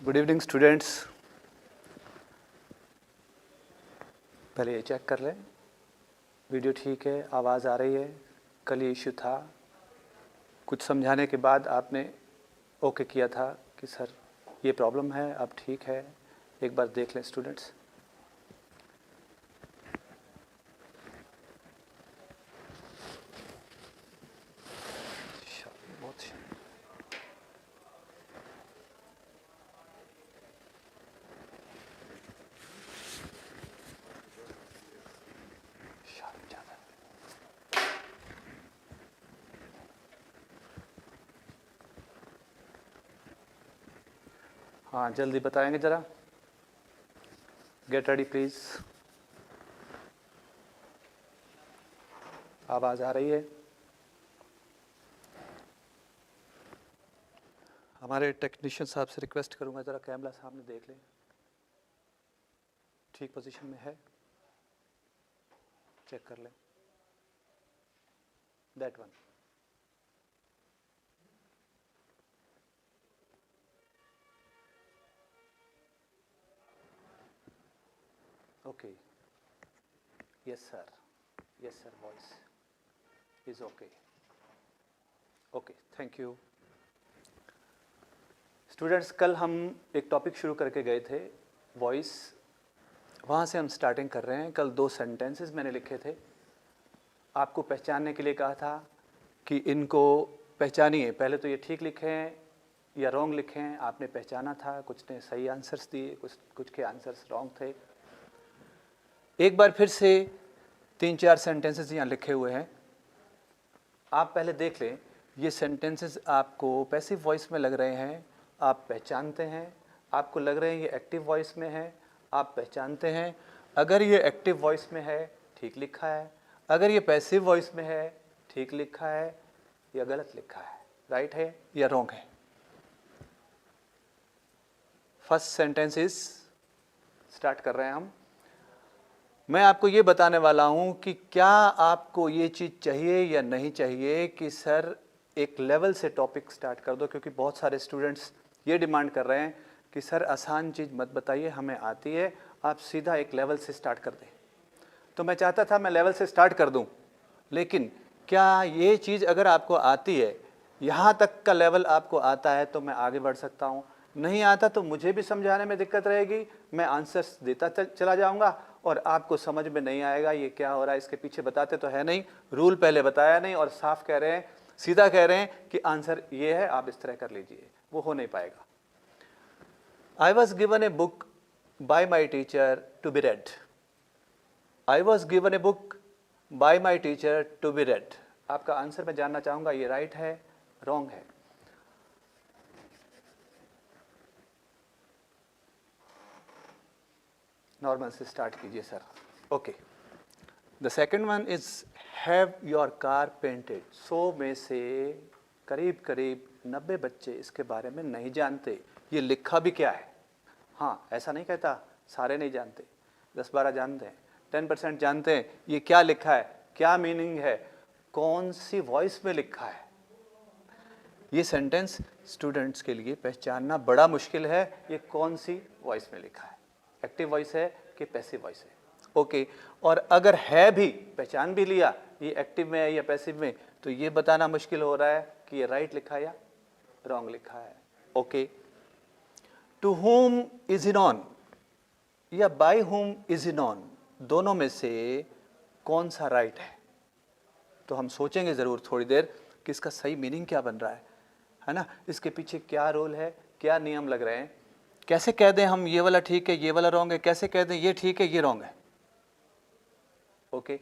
Good evening students. पहले ये check कर लें वीडियो ठीक है, आवाज़ आ रही है। कल ये इश्यू था, कुछ समझाने के बाद आपने ओके किया था कि सर ये प्रॉब्लम है, अब ठीक है। एक बार देख लें स्टूडेंट्स। बहुत हाँ, जल्दी बताएंगे ज़रा। Get ready please. आवाज़ आ रही है? हमारे टेक्नीशियन साहब से रिक्वेस्ट करूंगा ज़रा कैमरा सामने देख लें, ठीक पोजीशन में है, चेक कर लें। That one. Okay, yes sir, yes sir, voice is okay. Okay, thank you students. कल हम एक टॉपिक शुरू करके गए थे, वॉइस। वहाँ से हम स्टार्टिंग कर रहे हैं। कल 2 सेंटेंसेस मैंने लिखे थे, आपको पहचानने के लिए कहा था कि इनको पहचानिए। पहले तो ये ठीक लिखें या रॉन्ग लिखें, आपने पहचाना था। कुछ ने सही आंसर्स दिए, कुछ के आंसर्स रॉन्ग थे। एक बार फिर से 3-4 सेंटेंसेस यहाँ लिखे हुए हैं, आप पहले देख लें। ये सेंटेंसेस आपको पैसिव वॉइस में लग रहे हैं, आप पहचानते हैं। आपको लग रहे हैं ये एक्टिव वॉइस में है, आप पहचानते हैं। अगर ये एक्टिव वॉइस में है, ठीक लिखा है। अगर ये पैसिव वॉइस में है, ठीक लिखा है या गलत लिखा है, राइट है या रॉन्ग है। फर्स्ट सेंटेंसेस स्टार्ट कर रहे हैं हम। मैं आपको ये बताने वाला हूँ कि क्या आपको ये चीज़ चाहिए या नहीं चाहिए कि सर एक लेवल से टॉपिक स्टार्ट कर दो, क्योंकि बहुत सारे स्टूडेंट्स ये डिमांड कर रहे हैं कि सर आसान चीज़ मत बताइए, हमें आती है, आप सीधा एक लेवल से स्टार्ट कर दें। तो मैं चाहता था मैं लेवल से स्टार्ट कर दूं, लेकिन क्या ये चीज़ अगर आपको आती है, यहाँ तक का लेवल आपको आता है, तो मैं आगे बढ़ सकता हूँ। नहीं आता तो मुझे भी समझाने में दिक्कत रहेगी, मैं आंसर्स देता चला जाऊँगा और आपको समझ में नहीं आएगा ये क्या हो रहा है। इसके पीछे बताते तो है नहीं, रूल पहले बताया नहीं और साफ कह रहे हैं, सीधा कह रहे हैं कि आंसर ये है, आप इस तरह कर लीजिए। वो हो नहीं पाएगा। I was given a book by my teacher to be read. I was given a book by my teacher to be read. आपका आंसर मैं जानना चाहूँगा, ये राइट है, रॉन्ग है। नॉर्मल से स्टार्ट कीजिए sir. Okay, the second one is have your car painted. 100 में से करीब करीब 90 बच्चे इसके बारे में नहीं जानते ये लिखा भी क्या है। हाँ, ऐसा नहीं कहता सारे नहीं जानते, 10-12 जानते हैं, 10% जानते हैं ये क्या लिखा है, क्या मीनिंग है, कौन सी वॉइस में लिखा है। ये सेंटेंस स्टूडेंट्स के लिए पहचानना बड़ा मुश्किल है, ये कौन सी वॉइस में लिखा है, एक्टिव वॉइस है कि पैसिव वॉइस है। ओके, और अगर है भी, पहचान भी लिया ये एक्टिव में है या पैसिव में, तो ये बताना मुश्किल हो रहा है कि ये राइट लिखा है या रॉन्ग लिखा है। Okay, to whom is he known या by whom is he known, दोनों में से कौन सा राइट है। तो हम सोचेंगे ज़रूर थोड़ी देर कि इसका सही मीनिंग क्या बन रहा है ना, इसके पीछे क्या रोल है, क्या नियम लग रहे हैं। कैसे कह दें हम ये वाला ठीक है ये वाला रॉन्ग है, कैसे कह दें ये ठीक है ये रॉन्ग है। ओके,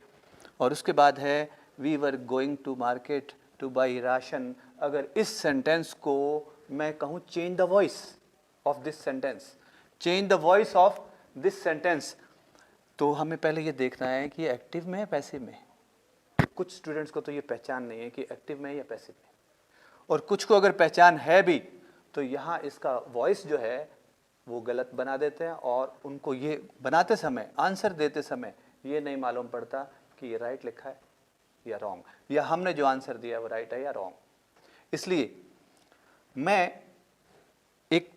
और उसके बाद है we were going to market to buy ration. अगर इस सेंटेंस को मैं कहूँ change the voice of this sentence, change the voice of this sentence, तो हमें पहले ये देखना है कि ये एक्टिव में है पैसिव में। कुछ स्टूडेंट्स को तो ये पहचान नहीं है कि एक्टिव में है या पैसिव में, और कुछ को अगर पहचान है भी तो यहाँ इसका वॉइस जो है वो गलत बना देते हैं, और उनको ये बनाते समय, आंसर देते समय ये नहीं मालूम पड़ता कि ये राइट लिखा है या रॉन्ग, या हमने जो आंसर दिया वो राइट है या रॉन्ग। इसलिए मैं एक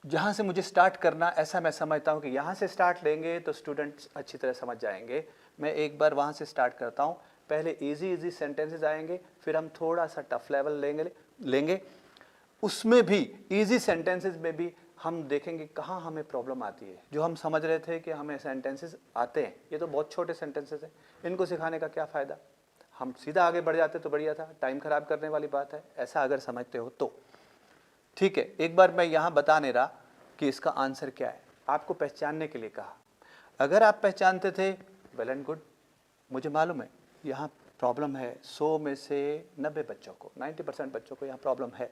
जहाँ से मुझे स्टार्ट करना, ऐसा मैं समझता हूँ कि यहाँ से स्टार्ट लेंगे तो स्टूडेंट्स अच्छी तरह समझ जाएंगे। मैं एक बार वहाँ से स्टार्ट करता हूँ। पहले इजी सेंटेंसेस आएंगे, फिर हम थोड़ा सा टफ लेवल लेंगे। उसमें भी इजी सेंटेंसेस में भी हम देखेंगे कहाँ हमें प्रॉब्लम आती है। जो हम समझ रहे थे कि हमें सेंटेंसेस आते हैं, ये तो बहुत छोटे सेंटेंसेस हैं, इनको सिखाने का क्या फ़ायदा, हम सीधा आगे बढ़ जाते तो बढ़िया था, टाइम ख़राब करने वाली बात है, ऐसा अगर समझते हो तो ठीक है। एक बार मैं यहाँ बता नहीं रहा कि इसका आंसर क्या है, आपको पहचानने के लिए कहा। अगर आप पहचानते थे वेल एंड गुड, मुझे मालूम है यहाँ प्रॉब्लम है, 100 में से 90 बच्चों को, 90% बच्चों को यहाँ प्रॉब्लम है।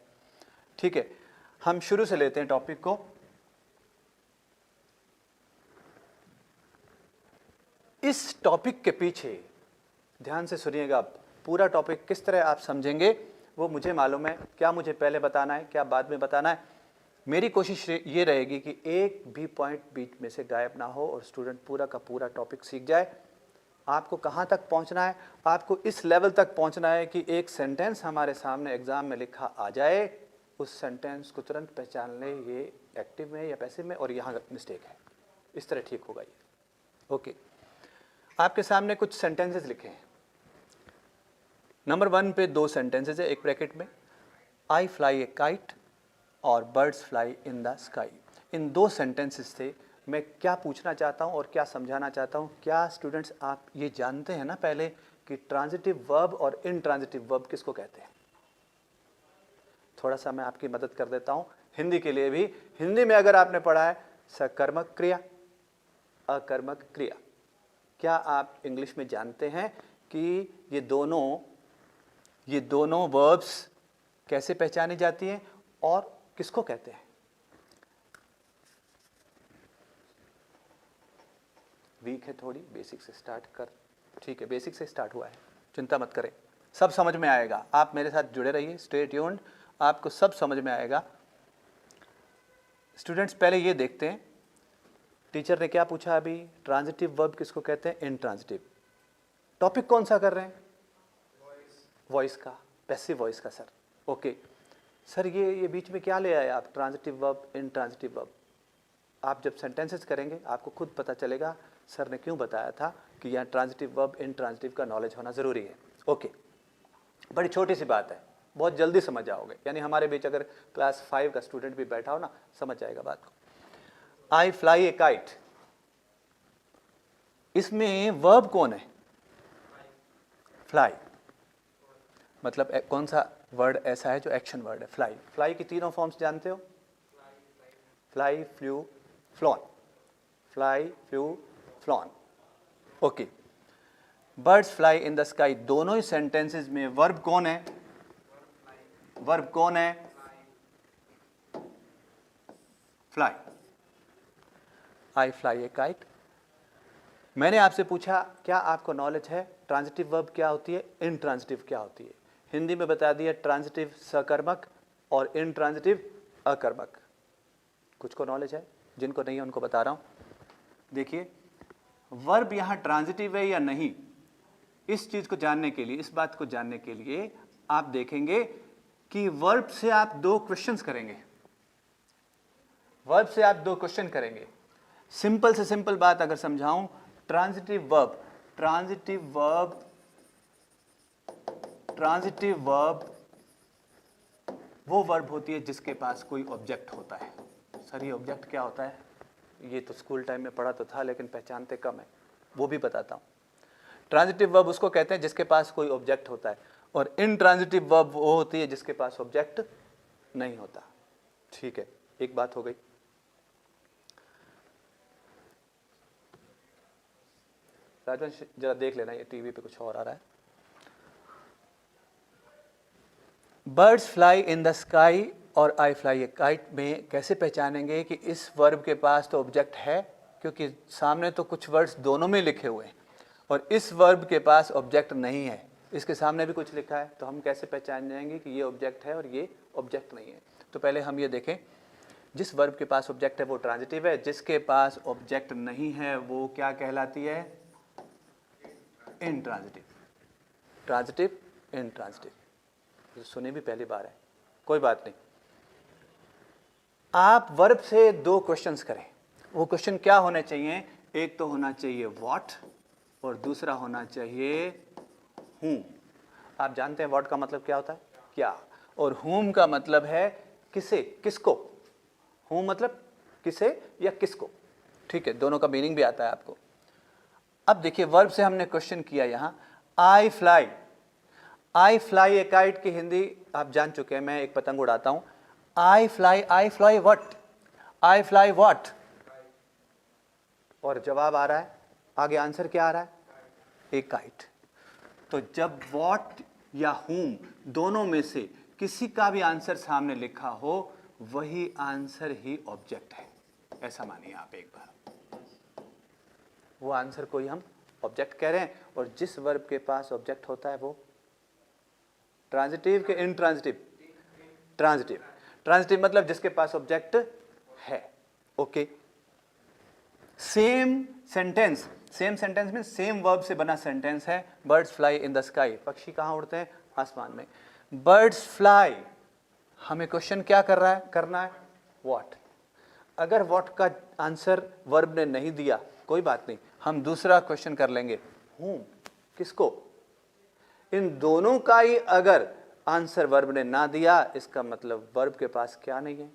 ठीक है, हम शुरू से लेते हैं टॉपिक को। इस टॉपिक के पीछे ध्यान से सुनिएगा, पूरा टॉपिक किस तरह आप समझेंगे वो मुझे मालूम है। क्या मुझे पहले बताना है, क्या बाद में बताना है, मेरी कोशिश ये रहेगी कि एक भी पॉइंट बीच में से गायब ना हो और स्टूडेंट पूरा का पूरा टॉपिक सीख जाए। आपको कहाँ तक पहुँचना है, आपको इस लेवल तक पहुँचना है कि एक सेंटेंस हमारे सामने एग्जाम में लिखा आ जाए, उस सेंटेंस को तुरंत पहचान ले ये एक्टिव में या पैसिव में और यहाँ मिस्टेक है, इस तरह ठीक होगा ये। ओके, आपके सामने कुछ सेंटेंसेस लिखे हैं। नंबर 1 पे 2 सेंटेंसेस है एक ब्रैकेट में, आई फ्लाई ए काइट और birds fly in the sky. In 2 sentences से मैं क्या पूछना चाहता हूँ और क्या समझाना चाहता हूँ। क्या स्टूडेंट्स आप ये जानते हैं ना पहले कि ट्रांजिटिव वर्ब और इनट्रांजिटिव वर्ब किसको कहते हैं? थोड़ा सा मैं आपकी मदद कर देता हूँ हिंदी के लिए भी। हिंदी में अगर आपने पढ़ा है सकर्मक क्रिया, अकर्मक क्रिया, क्या आप इंग्लिश में जानते हैं कि ये दोनों वर्ब्स कैसे पहचानी जाती हैं और किसको कहते हैं? वीक है थोड़ी, बेसिक से स्टार्ट कर। ठीक है, बेसिक से स्टार्ट हुआ है, चिंता मत करें, सब समझ में आएगा। आप मेरे साथ जुड़े रहिए, स्टे ट्यून्ड, आपको सब समझ में आएगा। स्टूडेंट्स पहले ये देखते हैं, टीचर ने क्या पूछा अभी, ट्रांजिटिव वर्ब किसको कहते हैं, इनट्रांजिटिव। टॉपिक कौन सा कर रहे हैं? वॉइस का, पैसिव वॉइस का सर। ओके सर, ये बीच में क्या ले आए आप, ट्रांजिटिव वर्ब, इनट्रांजिटिव वर्ब? आप जब सेंटेंसेस करेंगे आपको खुद पता चलेगा सर ने क्यों बताया था कि यहाँ ट्रांजिटिव वर्ब इनट्रांजिटिव का नॉलेज होना ज़रूरी है। ओके, बड़ी छोटी सी बात है, बहुत जल्दी समझ जाओगे। यानी हमारे बीच अगर क्लास 5 का स्टूडेंट भी बैठा हो ना, समझ जाएगा बात को। आई फ्लाई ए काइट, इसमें वर्ब कौन है? फ्लाई। मतलब कौन सा वर्ड ऐसा है जो एक्शन वर्ड है? फ्लाई। फ्लाई की तीनों फॉर्म्स जानते हो? Fly, flu, flown. Fly, flu, flown. Okay, birds fly in the sky, दोनों ही सेंटेंसेस में वर्ब कौन है? वर्ब कौन है? फ्लाई। आई फ्लाई ए काइट। मैंने आपसे पूछा क्या आपको नॉलेज है ट्रांजिटिव वर्ब क्या होती है, इनट्रांजिटिव क्या होती है? हिंदी में बता दिया, ट्रांजिटिव सकर्मक और इनट्रांजिटिव अकर्मक। कुछ को नॉलेज है, जिनको नहीं है उनको बता रहा हूं। देखिए, वर्ब यहां ट्रांजिटिव है या नहीं, इस चीज को जानने के लिए, इस बात को जानने के लिए आप देखेंगे कि वर्ब से आप 2 क्वेश्चंस करेंगे। वर्ब से आप 2 क्वेश्चन करेंगे। सिंपल से सिंपल बात अगर समझाऊं, ट्रांजिटिव वर्ब वो वर्ब होती है जिसके पास कोई ऑब्जेक्ट होता है। सर ये ऑब्जेक्ट क्या होता है? ये तो स्कूल टाइम में पढ़ा तो था लेकिन पहचानते कम है, वो भी बताता हूं। ट्रांजिटिव वर्ब उसको कहते हैं जिसके पास कोई ऑब्जेक्ट होता है, और इनट्रांजिटिव वर्ब वो होती है जिसके पास ऑब्जेक्ट नहीं होता। ठीक है, एक बात हो गई। राजवंश जरा देख लेना, ये टीवी पे कुछ और आ रहा है। Birds fly in the sky और आई फ्लाई ए काइट में कैसे पहचानेंगे कि इस वर्ब के पास तो ऑब्जेक्ट है, क्योंकि सामने तो कुछ वर्ड्स दोनों में लिखे हुए हैं, और इस वर्ब के पास ऑब्जेक्ट नहीं है, इसके सामने भी कुछ लिखा है, तो हम कैसे पहचान जाएंगे कि ये ऑब्जेक्ट है और ये ऑब्जेक्ट नहीं है? तो पहले हम ये देखें, जिस वर्ब के पास ऑब्जेक्ट है वो ट्रांजिटिव है, जिसके पास ऑब्जेक्ट नहीं है वो क्या कहलाती है? इनट्रांजिटिव। ट्रांजिटिव, इनट्रांजिटिव, सुनी भी पहली बार है, कोई बात नहीं। आप वर्ब से दो क्वेश्चंस करें। वो क्वेश्चन क्या होने चाहिए? एक तो होना चाहिए व्हाट और दूसरा होना चाहिए whom। आप जानते हैं व्हाट का मतलब क्या होता है? क्या। और whom का मतलब है किसे, किसको। whom मतलब किसे या किसको। ठीक है, दोनों का मीनिंग भी आता है आपको। अब देखिए वर्ब से हमने क्वेश्चन किया यहां आई फ्लाई। आई फ्लाई ए काइट की हिंदी आप जान चुके हैं, मैं एक पतंग उड़ाता हूं। आई fly what, I fly what. और जवाब आ रहा है, आगे आंसर क्या आ रहा है? ए काइट। तो जब व्हाट या whom दोनों में से किसी का भी आंसर सामने लिखा हो, वही आंसर ही ऑब्जेक्ट है। ऐसा मानिए आप एक बार, वो आंसर को ही हम ऑब्जेक्ट कह रहे हैं। और जिस वर्ब के पास ऑब्जेक्ट होता है वो ट्रांजिटिव के इनट्रांजिटिव? ट्रांजिटिव। ट्रांजिटिव मतलब जिसके पास ऑब्जेक्ट है। Okay, same sentence, same sentence में सेम वर्ब से बना सेंटेंस है। Birds fly in the sky, पक्षी कहां उड़ते हैं? आसमान में। बर्ड्स फ्लाई, हमें क्वेश्चन क्या कर रहा है, करना है? व्हाट। अगर व्हाट का आंसर वर्ब ने नहीं दिया, कोई बात नहीं, हम दूसरा क्वेश्चन कर लेंगे whom, किसको। इन दोनों का ही अगर आंसर वर्ब ने ना दिया, इसका मतलब वर्ब के पास क्या नहीं है?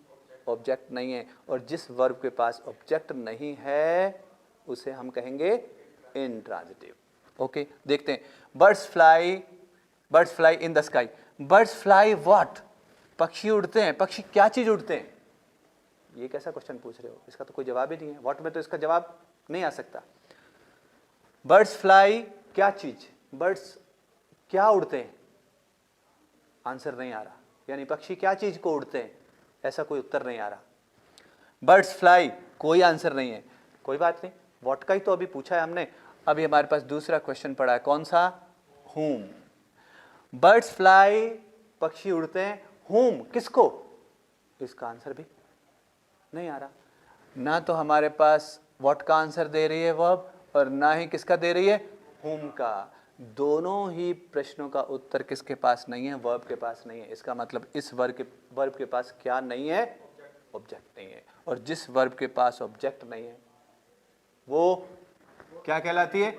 ऑब्जेक्ट नहीं है। और जिस वर्ब के पास ऑब्जेक्ट नहीं है उसे हम कहेंगे इंट्रांजिटिव। ओके, देखते हैं। Birds fly in the sky. Birds fly what, पक्षी उड़ते हैं। पक्षी क्या चीज उड़ते हैं? ये कैसा क्वेश्चन पूछ रहे हो? इसका तो कोई जवाब ही नहीं है। व्हाट में तो इसका जवाब नहीं आ सकता। बर्ड्स फ्लाई क्या चीज, बर्ड्स क्या उड़ते हैं, आंसर नहीं आ रहा। यानी पक्षी क्या चीज को उड़ते हैं, ऐसा कोई उत्तर नहीं आ रहा। बर्ड्स फ्लाई, कोई आंसर नहीं है। कोई बात नहीं, व्हाट का ही तो अभी पूछा है हमने। अभी हमारे पास दूसरा क्वेश्चन पड़ा है, कौन सा? whom। बर्ड्स फ्लाई, पक्षी उड़ते हैं, whom किसको, इसका आंसर भी नहीं आ रहा। ना तो हमारे पास व्हाट का आंसर दे रही है वर्ब, और ना ही किसका दे रही है? whom का। दोनों ही प्रश्नों का उत्तर किसके पास नहीं है? वर्ब के पास नहीं है। इसका मतलब इस वर्ब के पास क्या नहीं है? ऑब्जेक्ट नहीं है। और जिस वर्ब के पास ऑब्जेक्ट नहीं है वो क्या कहलाती है?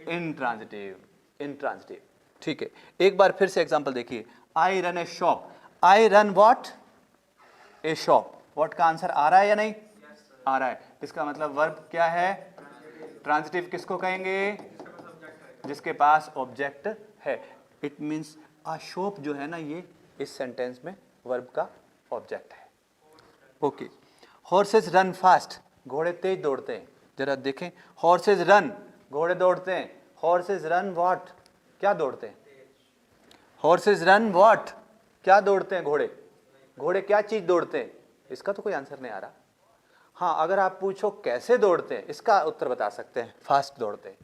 इंट्रांजिटिव। इंट्रांजिटिव। ठीक है, एक बार फिर से एग्जांपल देखिए। I run A shop. I run what? A shop. What का आंसर आ रहा है या नहीं? आ रहा है। इसका मतलब वर्ब क्या है? ट्रांजिटिव किसको कहेंगे? जिसके पास ऑब्जेक्ट है। इट मीन्स अ शॉप जो है ना, ये इस सेंटेंस में वर्ब का ऑब्जेक्ट है। ओके, हॉर्सेस रन फास्ट, घोड़े तेज दौड़ते हैं। जरा देखें, हॉर्सेस रन, घोड़े दौड़ते हैं। हॉर्सेस रन व्हाट, क्या दौड़ते हैं? हॉर्सेस रन व्हाट, क्या दौड़ते हैं घोड़े? घोड़े क्या चीज दौड़ते हैं? इसका तो कोई आंसर नहीं आ रहा। हाँ, अगर आप पूछो कैसे दौड़ते हैं, इसका उत्तर बता सकते हैं, फास्ट दौड़ते हैं।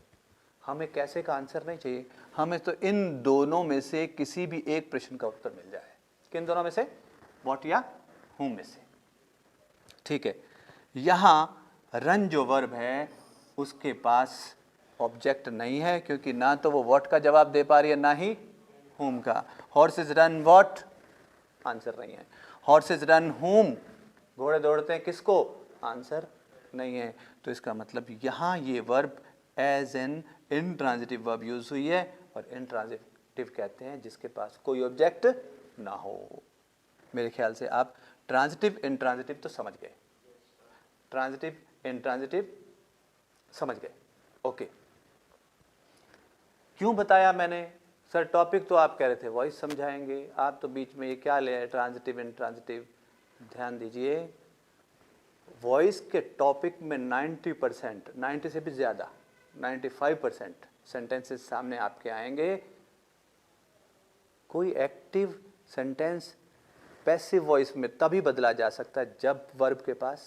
हमें कैसे का आंसर नहीं चाहिए, हमें तो इन दोनों में से किसी भी एक प्रश्न का उत्तर मिल जाए। किन दोनों में से? व्हाट या whom में से। ठीक है, यहां रन जो वर्ब है उसके पास ऑब्जेक्ट नहीं है, क्योंकि ना तो वो व्हाट का जवाब दे पा रही है, ना ही whom का। हॉर्सेस रन व्हाट, आंसर नहीं है। हॉर्सेस रन whom, घोड़े दौड़ते हैं किसको, आंसर नहीं है। तो इसका मतलब यहां ये verb as an intransitive verb use हुई है, और इंट्रांजिटिव कहते हैं जिसके पास कोई ऑब्जेक्ट ना हो। मेरे ख्याल से आप ट्रांजिटिव इंट्रांजिटिव तो समझ गए, ट्रांजिटिव इंट्रांजिटिव समझ गए। ओके, क्यों बताया मैंने? सर टॉपिक तो आप कह रहे थे वॉइस समझाएंगे, आप तो बीच में ये क्या ले आए, ट्रांजिटिव इंट्रांजिटिव। ध्यान दीजिए, वॉइस के टॉपिक में 90%, 90 से भी ज़्यादा, 95% सेंटेंसेस सामने आपके आएंगे। कोई एक्टिव सेंटेंस पैसिव वॉइस में तभी बदला जा सकता है जब वर्ब के पास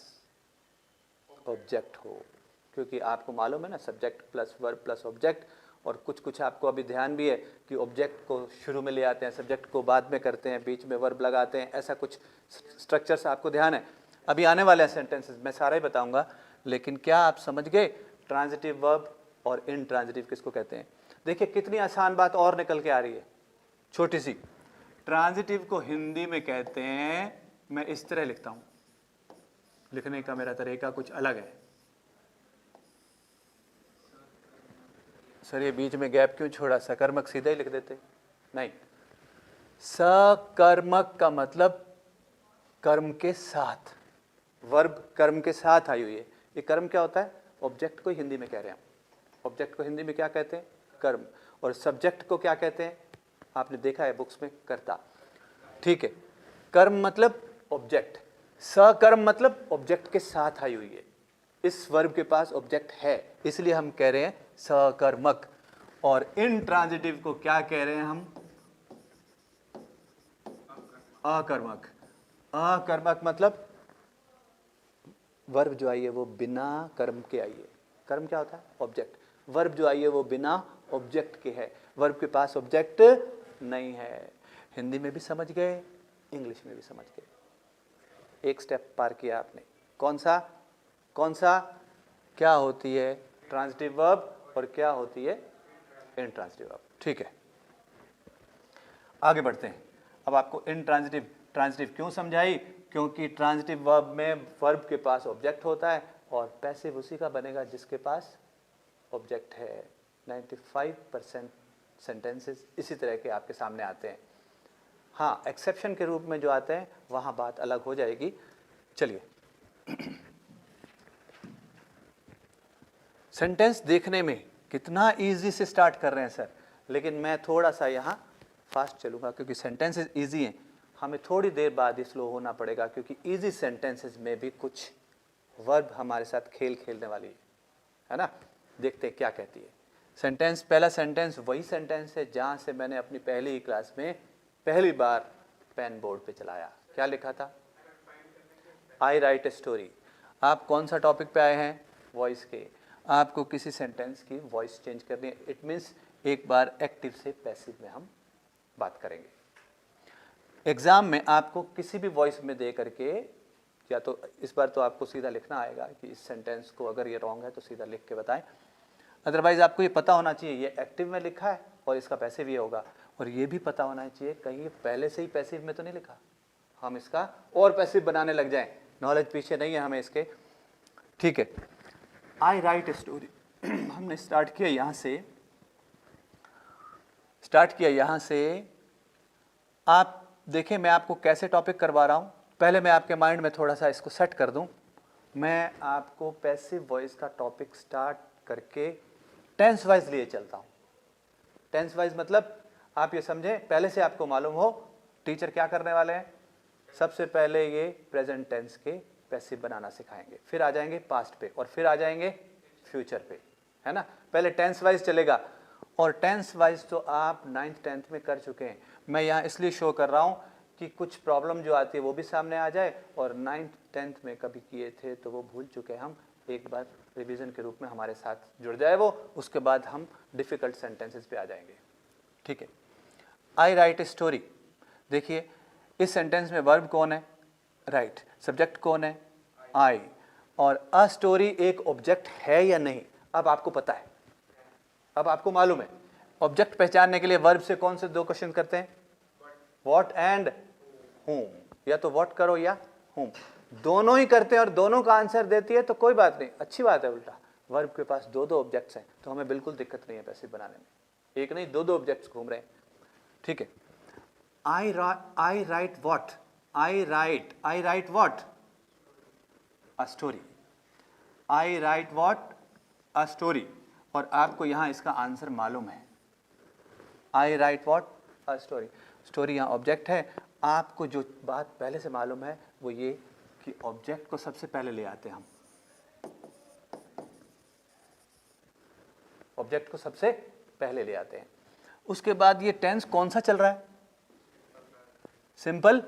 ऑब्जेक्ट हो, क्योंकि आपको मालूम है ना, subject plus verb plus object. और कुछ आपको अभी ध्यान भी है कि ऑब्जेक्ट को शुरू में ले आते हैं, सब्जेक्ट को बाद में करते हैं, बीच में वर्ब लगाते हैं, ऐसा कुछ स्ट्रक्चर्स आपको ध्यान है। अभी आने वाले हैं सेंटेंसेस मैं सारा ही बताऊंगा, लेकिन क्या आप समझ गए ट्रांजिटिव वर्ब और इंट्रांजिटिव किसको कहते हैं? देखिए कितनी आसान बात और निकल के आ रही है, छोटी सी। ट्रांजिटिव को हिंदी में कहते हैं, मैं इस तरह लिखता हूं, लिखने का मेरा तरीका कुछ अलग है। सर ये बीच में गैप क्यों छोड़ा, सकर्मक सीधा ही लिख देते। नहीं, सकर्मक का मतलब कर्म के साथ, वर्ब कर्म के साथ आई हुई है। ये कर्म क्या होता है? ऑब्जेक्ट को हिंदी में कह रहे हैं हम। ऑब्जेक्ट को हिंदी में क्या कहते हैं? कर्म। और सब्जेक्ट को क्या कहते हैं? आपने देखा है बुक्स में, कर्ता। ठीक है, कर्म मतलब ऑब्जेक्ट, सकर्म मतलब ऑब्जेक्ट के साथ आई हुई है। इस वर्ब के पास ऑब्जेक्ट है, इसलिए हम कह रहे हैं सकर्मक। और इंट्रांजिटिव को क्या कह रहे हैं हम? अकर्मक। अकर्मक मतलब वर्ब जो आई है वो बिना कर्म के आई है। कर्म क्या होता है? ऑब्जेक्ट। वर्ब जो आई है वो बिना ऑब्जेक्ट के है, वर्ब के पास ऑब्जेक्ट नहीं है। हिंदी में भी समझ गए, इंग्लिश में भी समझ गए। एक स्टेप पार किया आपने। कौन सा? कौन सा? क्या होती है ट्रांजिटिव वर्ब और क्या होती है इंट्रांजिटिव वर्ब। ठीक है, आगे बढ़ते हैं। अब आपको इंट्रांजिटिव ट्रांजिटिव क्यों समझाई? क्योंकि ट्रांजिटिव वर्ब में वर्ब के पास ऑब्जेक्ट होता है और पैसिव उसी का बनेगा जिसके पास ऑब्जेक्ट है। 95% सेंटेंसेस इसी तरह के आपके सामने आते हैं। हाँ, एक्सेप्शन के रूप में जो आते हैं वहाँ बात अलग हो जाएगी। चलिए, सेंटेंस देखने में कितना इजी से स्टार्ट कर रहे हैं सर, लेकिन मैं थोड़ा सा यहाँ फास्ट चलूँगा क्योंकि सेंटेंसेस इजी हैं। हमें थोड़ी देर बाद ही स्लो होना पड़ेगा क्योंकि इजी सेंटेंसेस में भी कुछ वर्ब हमारे साथ खेल खेलने वाली है ना। देखते हैं क्या कहती है सेंटेंस। पहला सेंटेंस वही सेंटेंस है जहाँ से मैंने अपनी पहली ही क्लास में पहली बार पेन बोर्ड पे चलाया। क्या लिखा था? आई राइट ए स्टोरी। आप कौन सा टॉपिक पे आए हैं? वॉइस के। आपको किसी सेंटेंस की वॉइस चेंज करनी है। इट मीन्स एक बार एक्टिव से पैसिव में हम बात करेंगे। एग्जाम में आपको किसी भी वॉइस में दे करके, या तो इस बार तो आपको सीधा लिखना आएगा कि इस सेंटेंस को अगर ये रॉन्ग है तो सीधा लिख के बताएं। अदरवाइज आपको ये पता होना चाहिए ये एक्टिव में लिखा है और इसका पैसिव ये होगा। और ये भी पता होना चाहिए कहीं ये पहले से ही पैसिव में तो नहीं लिखा, हम इसका और पैसिव बनाने लग जाएं। नॉलेज पीछे नहीं है हमें इसके। ठीक है, आई राइट ए स्टोरी। हमने स्टार्ट किया यहाँ से। आप देखें मैं आपको कैसे टॉपिक करवा रहा हूँ। पहले मैं आपके माइंड में थोड़ा सा इसको सेट कर दूँ। मैं आपको पैसिव वॉइस का टॉपिक स्टार्ट करके टेंस वाइज लिए चलता हूँ। टेंस वाइज मतलब आप ये समझें, पहले से आपको मालूम हो टीचर क्या करने वाले हैं। सबसे पहले ये प्रेजेंट टेंस के पैसिव बनाना सिखाएंगे, फिर आ जाएंगे पास्ट पे और फिर आ जाएंगे फ्यूचर पे, है ना। पहले टेंस वाइज चलेगा और टेंस वाइज तो आप 9th 10th में कर चुके हैं। मैं यहाँ इसलिए शो कर रहा हूँ कि कुछ प्रॉब्लम जो आती है वो भी सामने आ जाए और 9th 10th में कभी किए थे तो वो भूल चुके हैं हम, एक बार रिवीजन के रूप में हमारे साथ जुड़ जाए वो। उसके बाद हम डिफ़िकल्ट सेंटेंसेस पे आ जाएंगे। ठीक है, आई राइट ए स्टोरी। देखिए इस सेंटेंस में वर्ब कौन है? राइट। सब्जेक्ट कौन है? आई। और अ स्टोरी एक ऑब्जेक्ट है या नहीं अब आपको पता है, अब आपको मालूम है। ऑब्जेक्ट पहचानने के लिए वर्ब से कौन से दो क्वेश्चन करते हैं? What and whom। या तो व्हाट करो या whom, दोनों ही करते हैं और दोनों का आंसर देती है तो कोई बात नहीं, अच्छी बात है। उल्टा वर्ब के पास दो दो ऑब्जेक्ट्स हैं तो हमें बिल्कुल दिक्कत नहीं है पैसिव बनाने में। एक नहीं, दो दो ऑब्जेक्ट्स घूम रहे हैं। ठीक है, I write what. I write what? A story. I write what? A story. और आपको यहाँ इसका आंसर मालूम है। I write what? A story. Story यहाँ ऑब्जेक्ट है। आपको जो बात पहले से मालूम है वो ये कि ऑब्जेक्ट को सबसे पहले ले आते हैं हम। ऑब्जेक्ट को सबसे पहले ले आते हैं। उसके बाद ये टेंस कौन सा चल रहा है? Simple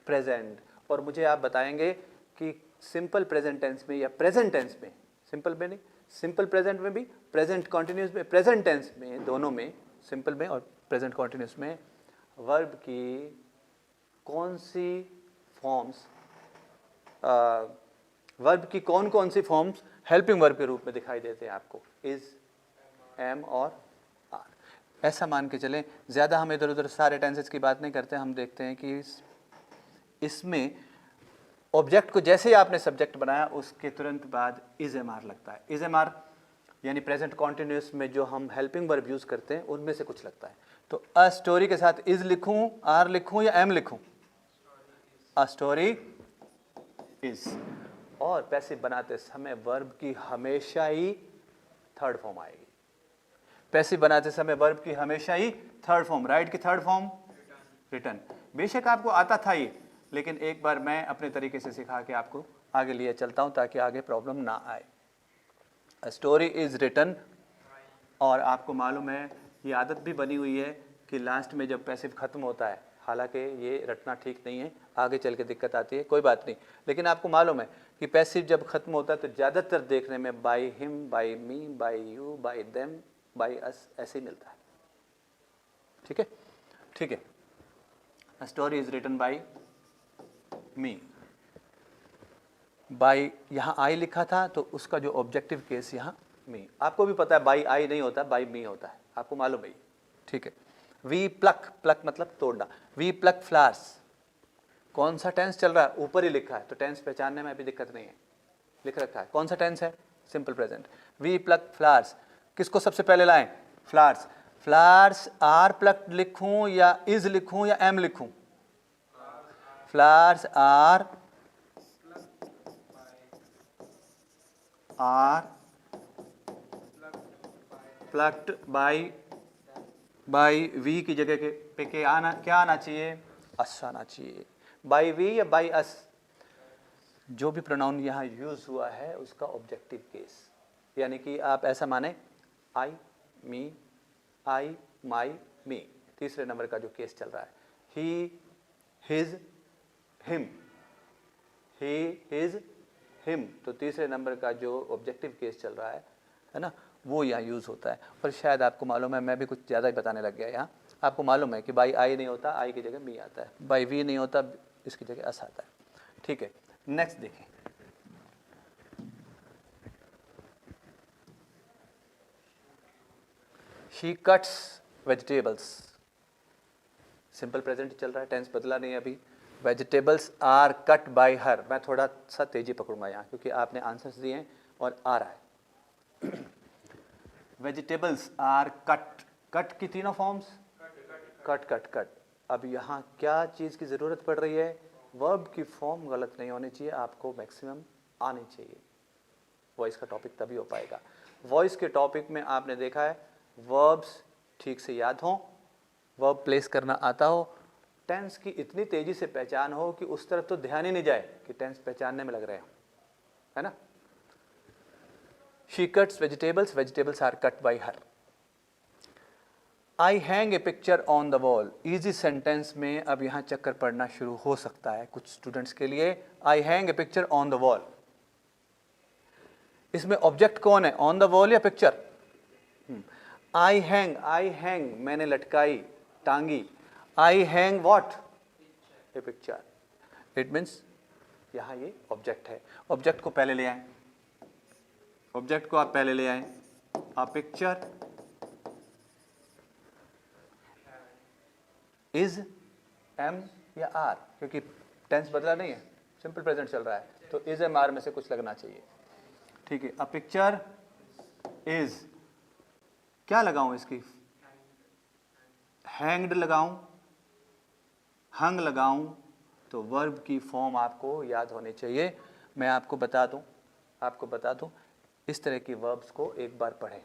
present. और मुझे आप बताएंगे कि सिंपल प्रेजेंट टेंस में या प्रेजेंट टेंस में, सिंपल में नहीं, सिंपल प्रेजेंट में भी, प्रेजेंट कॉन्टिन्यूस में, प्रेजेंट टेंस में, दोनों में, सिंपल में और प्रेजेंट कॉन्टिन्यूस में वर्ब की कौन सी फॉर्म्स, वर्ब की कौन कौन सी फॉर्म्स हेल्पिंग वर्ब के रूप में दिखाई देते हैं आपको? इज, एम और आर। ऐसा मान के चलें, ज़्यादा हम इधर उधर सारे टेंसेस की बात नहीं करते। हम देखते हैं कि इसमें ऑब्जेक्ट को जैसे ही आपने सब्जेक्ट बनाया उसके तुरंत बाद इज एम आर लगता है। इज एम आर यानी प्रेजेंट कॉन्टिन्यूस में जो हम हेल्पिंग वर्ब यूज करते हैं उनमें से कुछ लगता है। तो अ स्टोरी के साथ इज लिखूं, आर लिखूं या एम लिखूं? अ स्टोरी इज। और पैसिव बनाते समय वर्ब की हमेशा ही थर्ड फॉर्म आएगी। पैसिव बनाते समय वर्ब की हमेशा ही थर्ड फॉर्म, राइट की थर्ड फॉर्म रिटर्न। बेशक आपको आता था ये, लेकिन एक बार मैं अपने तरीके से सिखा के आपको आगे लिए चलता हूं ताकि आगे प्रॉब्लम ना आए। अ स्टोरी इज रिटन, और आपको मालूम है ये आदत भी बनी हुई है कि लास्ट में जब पैसिव खत्म होता है, हालांकि ये रटना ठीक नहीं है, आगे चल के दिक्कत आती है, कोई बात नहीं, लेकिन आपको मालूम है कि पैसिव जब खत्म होता है तो ज़्यादातर देखने में by him, by me, by you, by them, by us ऐसे ही मिलता है। ठीक है, ठीक है। A story is written by me. By यहाँ आई लिखा था तो उसका जो ऑब्जेक्टिव केस यहाँ मी। आपको भी पता है बाय आई नहीं होता, बाय मी होता है, आपको मालूम है। ठीक है। वी प्लक, प्लक मतलब तोड़ना। वी प्लक फ्लावर्स, कौन सा टेंस चल रहा है? ऊपर ही लिखा है तो टेंस पहचानने में अभी दिक्कत नहीं है, लिख रखा है। कौन सा टेंस है? Simple present. We pluck flowers, किसको सबसे पहले लाएं? फ्लावर्स। फ्लावर्स आर प्लक्ड लिखूं या इज लिखूं या एम लिखूं? Flowers are plucked by we की जगह पे क्या आना चाहिए? अस आना चाहिए। बाय वी या बाय अस, जो भी प्रोनाउन यहाँ यूज हुआ है उसका ऑब्जेक्टिव केस, यानी कि आप ऐसा माने आई, मी, आई, माई, मी, तीसरे नंबर का जो केस चल रहा है। ही, हिज, हिम, ही, हिज, हिम, तो तीसरे नंबर का जो ऑब्जेक्टिव केस चल रहा है ना, वो यहाँ यूज़ होता है। और शायद आपको मालूम है, मैं भी कुछ ज़्यादा ही बताने लग गया यहाँ। आपको मालूम है कि बाई आई नहीं होता, आई की जगह मी आता है, बाई वी नहीं होता, इसकी जगह अस आता है। ठीक है, नेक्स्ट देखें। She cuts vegetables, simple present चल रहा है, टेंस बदला नहीं है अभी। Vegetables are cut by her, मैं थोड़ा सा तेजी पकड़ूंगा यहाँ क्योंकि आपने आंसर्स दिए हैं और आ रहा है। वेजिटेबल्स आर कट, कट की तीनों फॉर्म्स, कट कट कट। अब यहाँ क्या चीज़ की ज़रूरत पड़ रही है? वर्ब की फॉर्म गलत नहीं होनी चाहिए, आपको मैक्सिमम आनी चाहिए। वॉइस का टॉपिक तभी हो पाएगा। वॉइस के टॉपिक में आपने देखा है वर्ब्स ठीक से याद हों, वर्ब प्लेस करना आता हो, टेंस की इतनी तेजी से पहचान हो कि उस तरफ तो ध्यान ही नहीं जाए कि टेंस पहचानने में लग रहे हो, है ना। She cuts vegetables, vegetables are cut by her. I hang a picture on the wall, easy sentence में अब यहाँ चक्कर पड़ना शुरू हो सकता है कुछ स्टूडेंट्स के लिए। आई hang a picture on the wall, इसमें ऑब्जेक्ट कौन है? ऑन द वॉल या पिक्चर? आई हैंग मैंने लटकाई, टांगी। I hang what? A picture. It means यहाँ ये ऑब्जेक्ट है, ऑब्जेक्ट को पहले ले आए, ऑब्जेक्ट को आप पहले ले आए। अ पिक्चर इज एम या आर, क्योंकि टेंस बदला नहीं है, सिंपल प्रेजेंट चल रहा है, तो इज एम आर में से कुछ लगना चाहिए। ठीक है, अ पिक्चर इज, क्या लगाऊं इसकी? हैंग्ड लगाऊं, हंग लगाऊं, तो वर्ब की फॉर्म आपको याद होनी चाहिए। मैं आपको बता दूं, इस तरह की वर्ब्स को एक बार पढ़ें।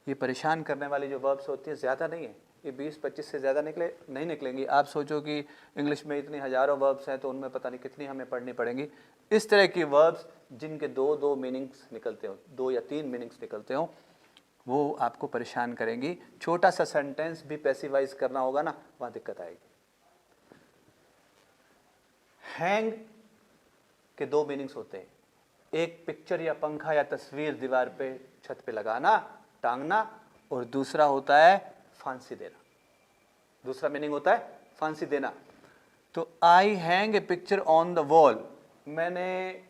ये परेशान करने वाली जो वर्ब्स होती हैं ज़्यादा नहीं है, ये 20-25 से ज़्यादा नहीं निकलेंगी। आप सोचो कि इंग्लिश में इतनी हज़ारों वर्ब्स हैं तो उनमें पता नहीं कितनी हमें पढ़नी पड़ेंगी। इस तरह की वर्ब्स जिनके दो मीनिंग्स निकलते हो, 2 या 3 मीनिंग्स निकलते हो, वो आपको परेशान करेंगी। छोटा सा सेंटेंस भी पैसिवाइज करना होगा ना, वहाँ दिक्कत आएगी। हैंग के 2 मीनिंग्स होते हैं, एक पिक्चर या पंखा या तस्वीर दीवार पे, छत पे लगाना, टांगना, और दूसरा होता है फांसी देना। दूसरा मीनिंग होता है फांसी देना। तो आई hang a picture on the wall, मैंने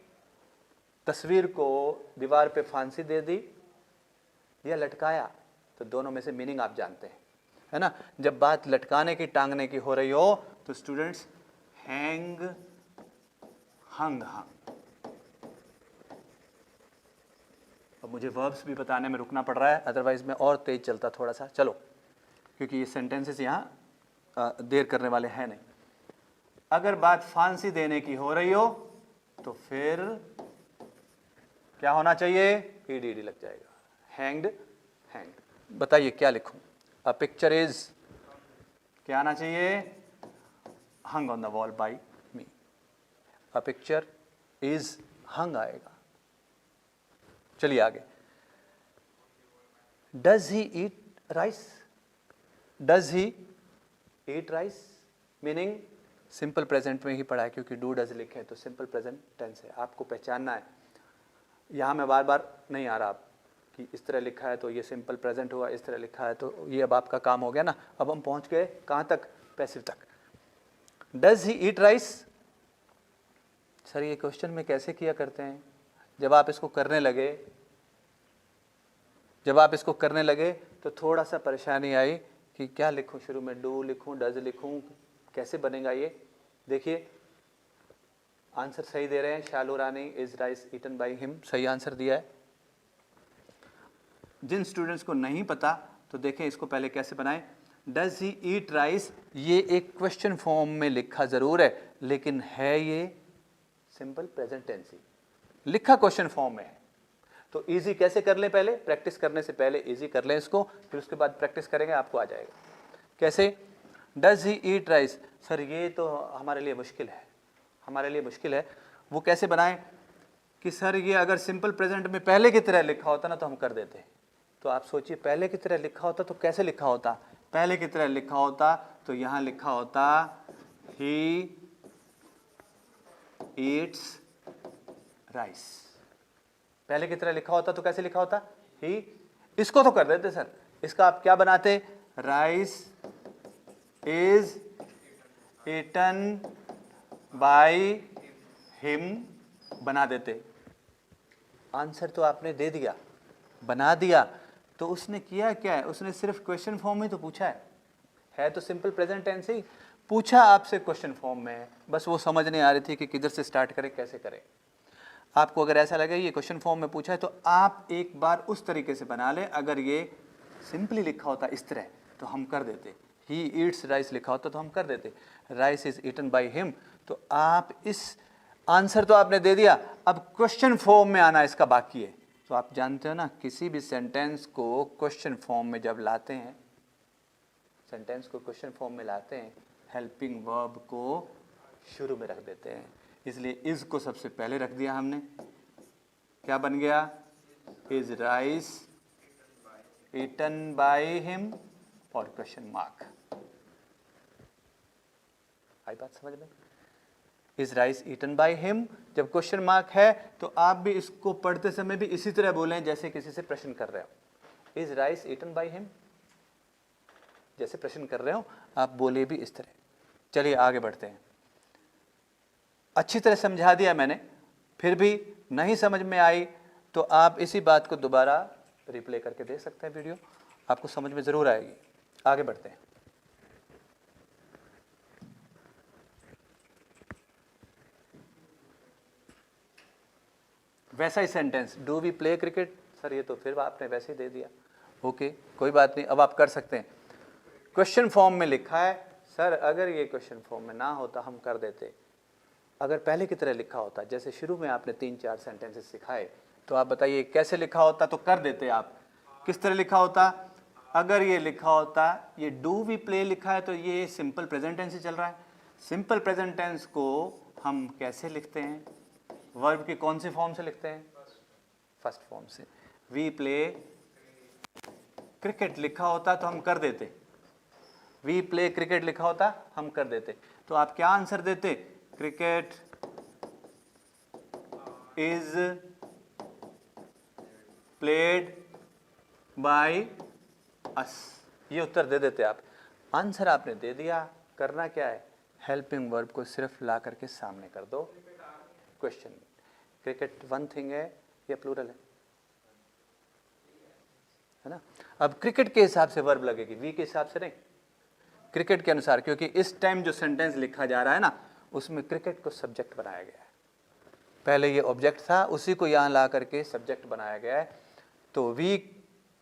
तस्वीर को दीवार पे फांसी दे दी या लटकाया, तो दोनों में से मीनिंग आप जानते हैं, है ना। जब बात लटकाने की, टांगने की हो रही हो तो स्टूडेंट्स हैंग हंग हंग। अब मुझे वर्ब्स भी बताने में रुकना पड़ रहा है, अदरवाइज मैं और तेज चलता थोड़ा सा। चलो, क्योंकि ये सेंटेंसेस यहाँ देर करने वाले हैं नहीं। अगर बात फांसी देने की हो रही हो तो फिर क्या होना चाहिए? ईडी लग जाएगा। Hanged, hanged. बताइए क्या लिखूं? अ पिक्चर इज, क्या आना चाहिए? Hung on the wall by me. A picture is hung आएगा। चलिए आगे। Does he eat rice? Does he eat rice meaning simple present में ही पढ़ा है, क्योंकि डू डज लिखे तो सिंपल प्रेजेंट टेंस है, आपको पहचानना है। यहाँ मैं बार बार नहीं आ रहा आप कि इस तरह लिखा है तो ये सिंपल प्रेजेंट हुआ, इस तरह लिखा है तो ये, अब आपका काम हो गया ना। अब हम पहुँच गए कहाँ तक? पैसिव तक। Does he eat rice? Sir ये क्वेश्चन में कैसे किया करते हैं? जब आप इसको करने लगे तो थोड़ा सा परेशानी आई कि क्या लिखूं, शुरू में डू लिखूं, डज लिखूं, कैसे बनेगा ये? देखिए आंसर सही दे रहे हैं। Shalu Rani is rice eaten by him, सही आंसर दिया है। जिन स्टूडेंट्स को नहीं पता तो देखें इसको पहले कैसे बनाएं। डज ही ईट राइस, ये एक क्वेश्चन फॉर्म में लिखा जरूर है, लेकिन है ये सिंपल प्रेजेंट टेंस ही, लिखा क्वेश्चन फॉर्म में है। तो इजी कैसे कर लें? पहले प्रैक्टिस करने से पहले इजी कर लें इसको, फिर उसके बाद प्रैक्टिस करेंगे, आपको आ जाएगा। कैसे? Does he eat rice, sir ये तो हमारे लिए मुश्किल है। वो कैसे बनाएं कि सर ये अगर सिंपल प्रेजेंट में पहले की तरह लिखा होता ना तो हम कर देते। तो आप सोचिए पहले की तरह लिखा होता तो कैसे लिखा होता? पहले की तरह लिखा होता तो यहाँ लिखा होता ही ईट्स राइस। पहले की तरह लिखा होता तो कैसे लिखा होता? ही। इसको तो कर देते सर, इसका आप क्या बनाते? Rice is eaten by him बना देते। आंसर तो आपने दे दिया, बना दिया, तो उसने किया क्या है? उसने सिर्फ क्वेश्चन फॉर्म में तो पूछा है तो सिंपल प्रेजेंट टेंस ही पूछा आपसे, क्वेश्चन फॉर्म में। बस वो समझ नहीं आ रही थी कि किधर से स्टार्ट करें, कैसे करें। आपको अगर ऐसा लगे ये क्वेश्चन फॉर्म में पूछा है तो आप एक बार उस तरीके से बना लें। अगर ये सिंपली लिखा होता इस तरह तो हम कर देते, ही ईट्स राइस लिखा होता तो हम कर देते, rice is eaten by him. तो आप इस आंसर तो आपने दे दिया, अब क्वेश्चन फॉर्म में आना इसका बाकी है। तो आप जानते हो ना, किसी भी सेंटेंस को क्वेश्चन फॉर्म में जब लाते हैं, हेल्पिंग वर्ब को शुरू में रख देते हैं। इसलिए इज को सबसे पहले रख दिया हमने, क्या बन गया? Is rice eaten by him और क्वेश्चन मार्क। आई बात समझ में? Is rice eaten by him, जब क्वेश्चन मार्क है तो आप भी इसको पढ़ते समय भी इसी तरह बोलें जैसे किसी से प्रश्न कर रहे हो। Is rice eaten by him, जैसे प्रश्न कर रहे हो आप बोले भी इस तरह। चलिए आगे बढ़ते हैं। अच्छी तरह समझा दिया मैंने, फिर भी नहीं समझ में आई तो आप इसी बात को दोबारा रिप्ले करके देख सकते हैं वीडियो, आपको समझ में ज़रूर आएगी। आगे बढ़ते हैं। वैसा ही sentence, do we play cricket? Sir ये तो फिर आपने वैसे ही दे दिया। ओके कोई बात नहीं, अब आप कर सकते हैं। क्वेश्चन फॉर्म में लिखा है, सर अगर ये क्वेश्चन फॉर्म में ना होता हम कर देते। अगर पहले की तरह लिखा होता, जैसे शुरू में आपने 3-4 सेंटेंसेस सिखाए, तो आप बताइए कैसे लिखा होता तो कर देते आप। किस तरह लिखा होता? अगर ये लिखा होता, ये डू वी प्ले लिखा है तो ये सिंपल प्रेजेंट टेंस ही चल रहा है। सिंपल प्रेजेंट टेंस को हम कैसे लिखते हैं? वर्ब के कौन से फॉर्म से लिखते हैं? फर्स्ट फॉर्म से। वी प्ले क्रिकेट लिखा होता तो हम कर देते, वी प्ले क्रिकेट लिखा होता हम कर देते। तो आप क्या आंसर देते? Cricket is played bye us, ये उत्तर दे देते आप। आंसर आपने दे दिया, करना क्या है? हेल्पिंग वर्ब को सिर्फ ला करके सामने कर दो क्वेश्चन। क्रिकेट वन थिंग है या प्लूरल है ना? अब क्रिकेट के हिसाब से वर्ब लगेगी, वी के हिसाब से नहीं, क्रिकेट के अनुसार, क्योंकि इस टाइम जो सेंटेंस लिखा जा रहा है ना उसमें क्रिकेट को सब्जेक्ट बनाया गया है। पहले ये ऑब्जेक्ट था, उसी को यहाँ ला करके सब्जेक्ट बनाया गया है। तो वी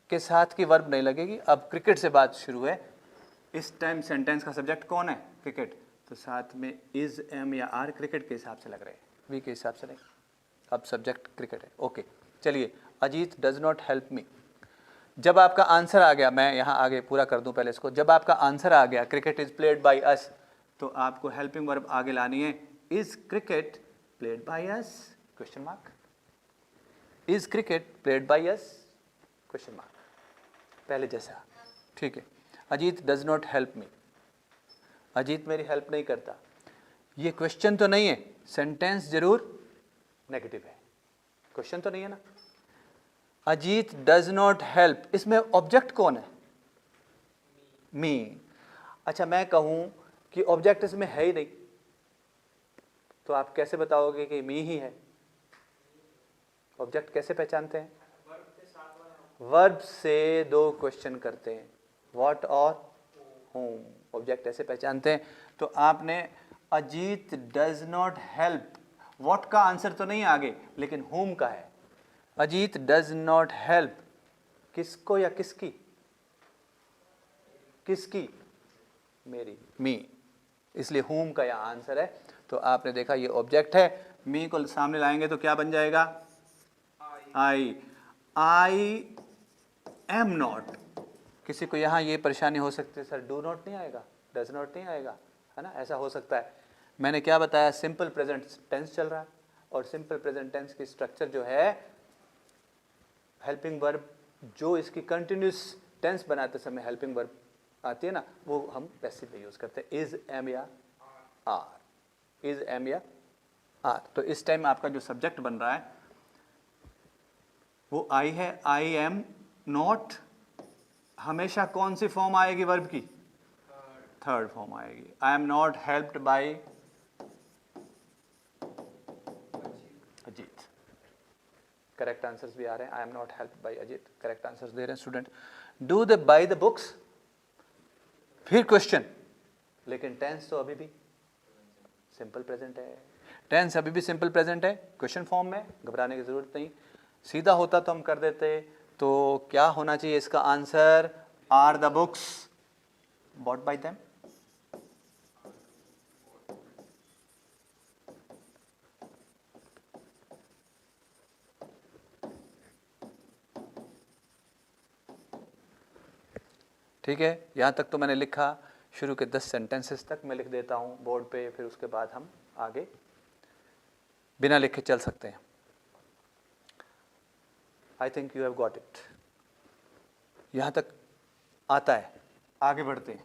के साथ की वर्ब नहीं लगेगी। अब क्रिकेट से बात शुरू है। इस टाइम सेंटेंस का सब्जेक्ट कौन है? क्रिकेट। तो साथ में इज, एम या आर क्रिकेट के हिसाब से लग रहे हैं, वी के हिसाब से नहीं। अब सब्जेक्ट क्रिकेट है। ओके, चलिए। Ajit does not help me. जब आपका आंसर आ गया, मैं यहाँ आगे पूरा कर दूं पहले इसको। जब आपका आंसर आ गया cricket is played by us, तो आपको हेल्पिंग वर्ब आगे लानी है। Is cricket played by us? Question mark. Is cricket played by us? Question mark. पहले जैसा, ठीक है। Ajit does not help me. Ajit मेरी हेल्प नहीं करता। ये क्वेश्चन तो नहीं है, सेंटेंस जरूर नेगेटिव है। क्वेश्चन तो नहीं है ना। अजीत डज नॉट हेल्प, इसमें ऑब्जेक्ट कौन है? मी। अच्छा, मैं कहूं कि ऑब्जेक्ट इसमें है ही नहीं, तो आप कैसे बताओगे कि मी ही है? ऑब्जेक्ट कैसे पहचानते हैं? वर्ब से दो क्वेश्चन करते हैं, व्हाट और होम। ऑब्जेक्ट ऐसे पहचानते हैं। तो आपने Ajit does not help, what का आंसर तो नहीं आगे, लेकिन होम का है। अजीत डज नॉट हेल्प किसको या किसकी? किसकी? मेरी, मी। इसलिए होम का यह आंसर है। तो आपने देखा ये ऑब्जेक्ट है, मी को सामने लाएंगे तो क्या बन जाएगा? आई। I am not. किसी को यहाँ ये परेशानी हो सकती है, सर डू नॉट नहीं आएगा, डज नॉट नहीं आएगा, है ना, ऐसा हो सकता है। मैंने क्या बताया? सिंपल प्रेजेंट टेंस चल रहा है, और सिंपल प्रेजेंट टेंस की स्ट्रक्चर जो है हेल्पिंग वर्ब, जो इसकी कंटिन्यूस टेंस बनाते समय हेल्पिंग वर्ब आती है ना, वो हम पैसिव में यूज करते हैं, इज, एम या आर। इज, एम या आर। तो इस टाइम आपका जो सब्जेक्ट बन रहा है वो आई है। आई एम नॉट हमेशा कौन सी फॉर्म आएगी वर्ब की? थर्ड फॉर्म आएगी। I am not helped by Ajit. Correct answers भी आ रहे हैं। I am not helped by Ajit, correct answers दे रहे हैं student. Do they buy the books, फिर क्वेश्चन, लेकिन टेंस तो अभी भी सिंपल प्रेजेंट है। टेंस अभी भी सिंपल प्रेजेंट है, क्वेश्चन फॉर्म में, घबराने की जरूरत नहीं। सीधा होता तो हम कर देते। तो क्या होना चाहिए इसका answer? Are the books bought by them. ठीक है, यहां तक तो मैंने लिखा। शुरू के 10 सेंटेंसेस तक मैं लिख देता हूं बोर्ड पे, फिर उसके बाद हम आगे बिना लिखे चल सकते हैं। I think you have got it. यहां तक आता है, आगे बढ़ते हैं।